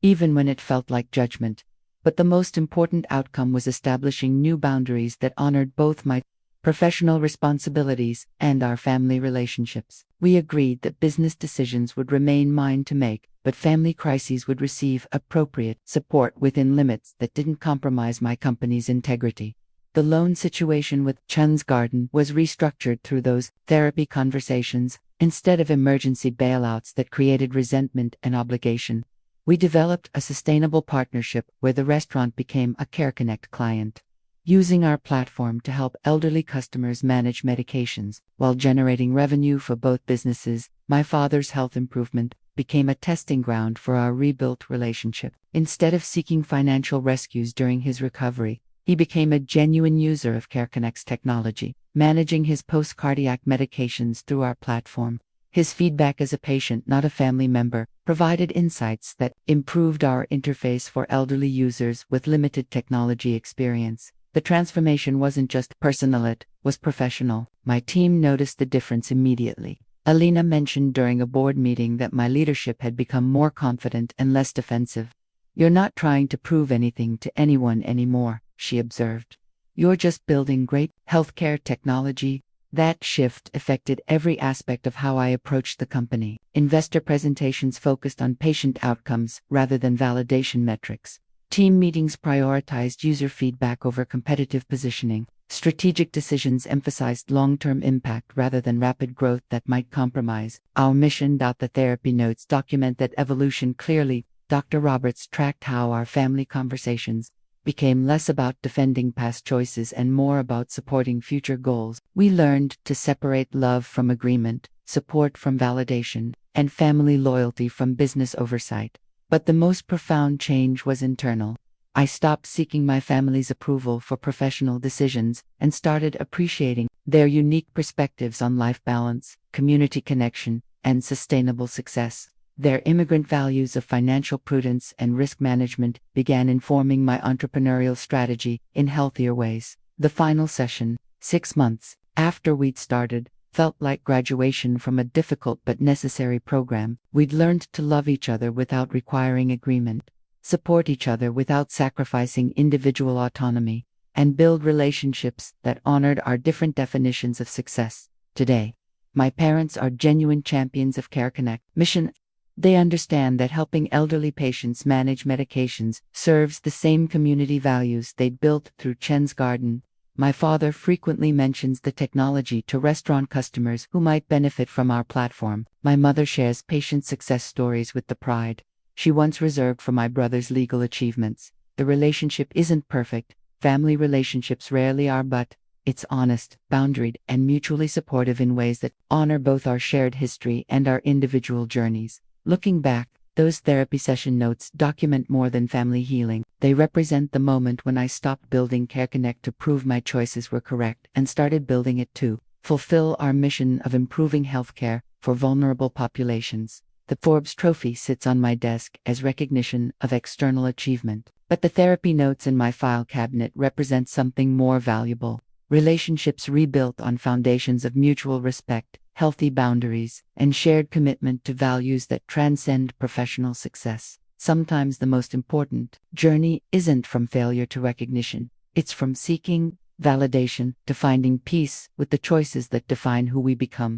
even when it felt like judgment. But the most important outcome was establishing new boundaries that honored both my professional responsibilities and our family relationships. We agreed that business decisions would remain mine to make, but family crises would receive appropriate support within limits that didn't compromise my company's integrity. The loan situation with Chun's Garden was restructured through those therapy conversations, instead of emergency bailouts that created resentment and obligation. We developed a sustainable partnership where the restaurant became a CareConnect client, using our platform to help elderly customers manage medications while generating revenue for both businesses. My father's health improvement became a testing ground for our rebuilt relationship. Instead of seeking financial rescues during his recovery, he became a genuine user of CareConnect's technology, managing his post-cardiac medications through our platform. His feedback as a patient, not a family member, provided insights that improved our interface for elderly users with limited technology experience. The transformation wasn't just personal, it was professional. My team noticed the difference immediately. Alina mentioned during a board meeting that my leadership had become more confident and less defensive. "You're not trying to prove anything to anyone anymore," she observed. "You're just building great healthcare technology That shift affected every aspect of how I approached the company. Investor presentations focused on patient outcomes rather than validation metrics. Team meetings prioritized user feedback over competitive positioning. Strategic decisions emphasized long-term impact rather than rapid growth that might compromise our mission. The therapy notes document that evolution clearly. Dr. Roberts tracked how our family conversations became less about defending past choices and more about supporting future goals. We learned to separate love from agreement, support from validation, and family loyalty from business oversight. But the most profound change was internal. I stopped seeking my family's approval for professional decisions and started appreciating their unique perspectives on life balance, community connection, and sustainable success. Their immigrant values of financial prudence and risk management began informing my entrepreneurial strategy in healthier ways. The final session, 6 months after we'd started, felt like graduation from a difficult but necessary program. We'd learned to love each other without requiring agreement, support each other without sacrificing individual autonomy, and build relationships that honored our different definitions of success. Today, my parents are genuine champions of CareConnect mission. They understand that helping elderly patients manage medications serves the same community values they'd built through Chen's Garden. My father frequently mentions the technology to restaurant customers who might benefit from our platform. My mother shares patient success stories with the pride she once reserved for my brother's legal achievements. The relationship isn't perfect. Family relationships rarely are, but it's honest, boundaried, and mutually supportive in ways that honor both our shared history and our individual journeys. Looking back, those therapy session notes document more than family healing. They represent the moment when I stopped building CareConnect to prove my choices were correct and started building it to fulfill our mission of improving healthcare for vulnerable populations. The Forbes trophy sits on my desk as recognition of external achievement, but the therapy notes in my file cabinet represent something more valuable. Relationships rebuilt on foundations of mutual respect, healthy boundaries, and shared commitment to values that transcend professional success. Sometimes the most important journey isn't from failure to recognition. It's from seeking validation to finding peace with the choices that define who we become.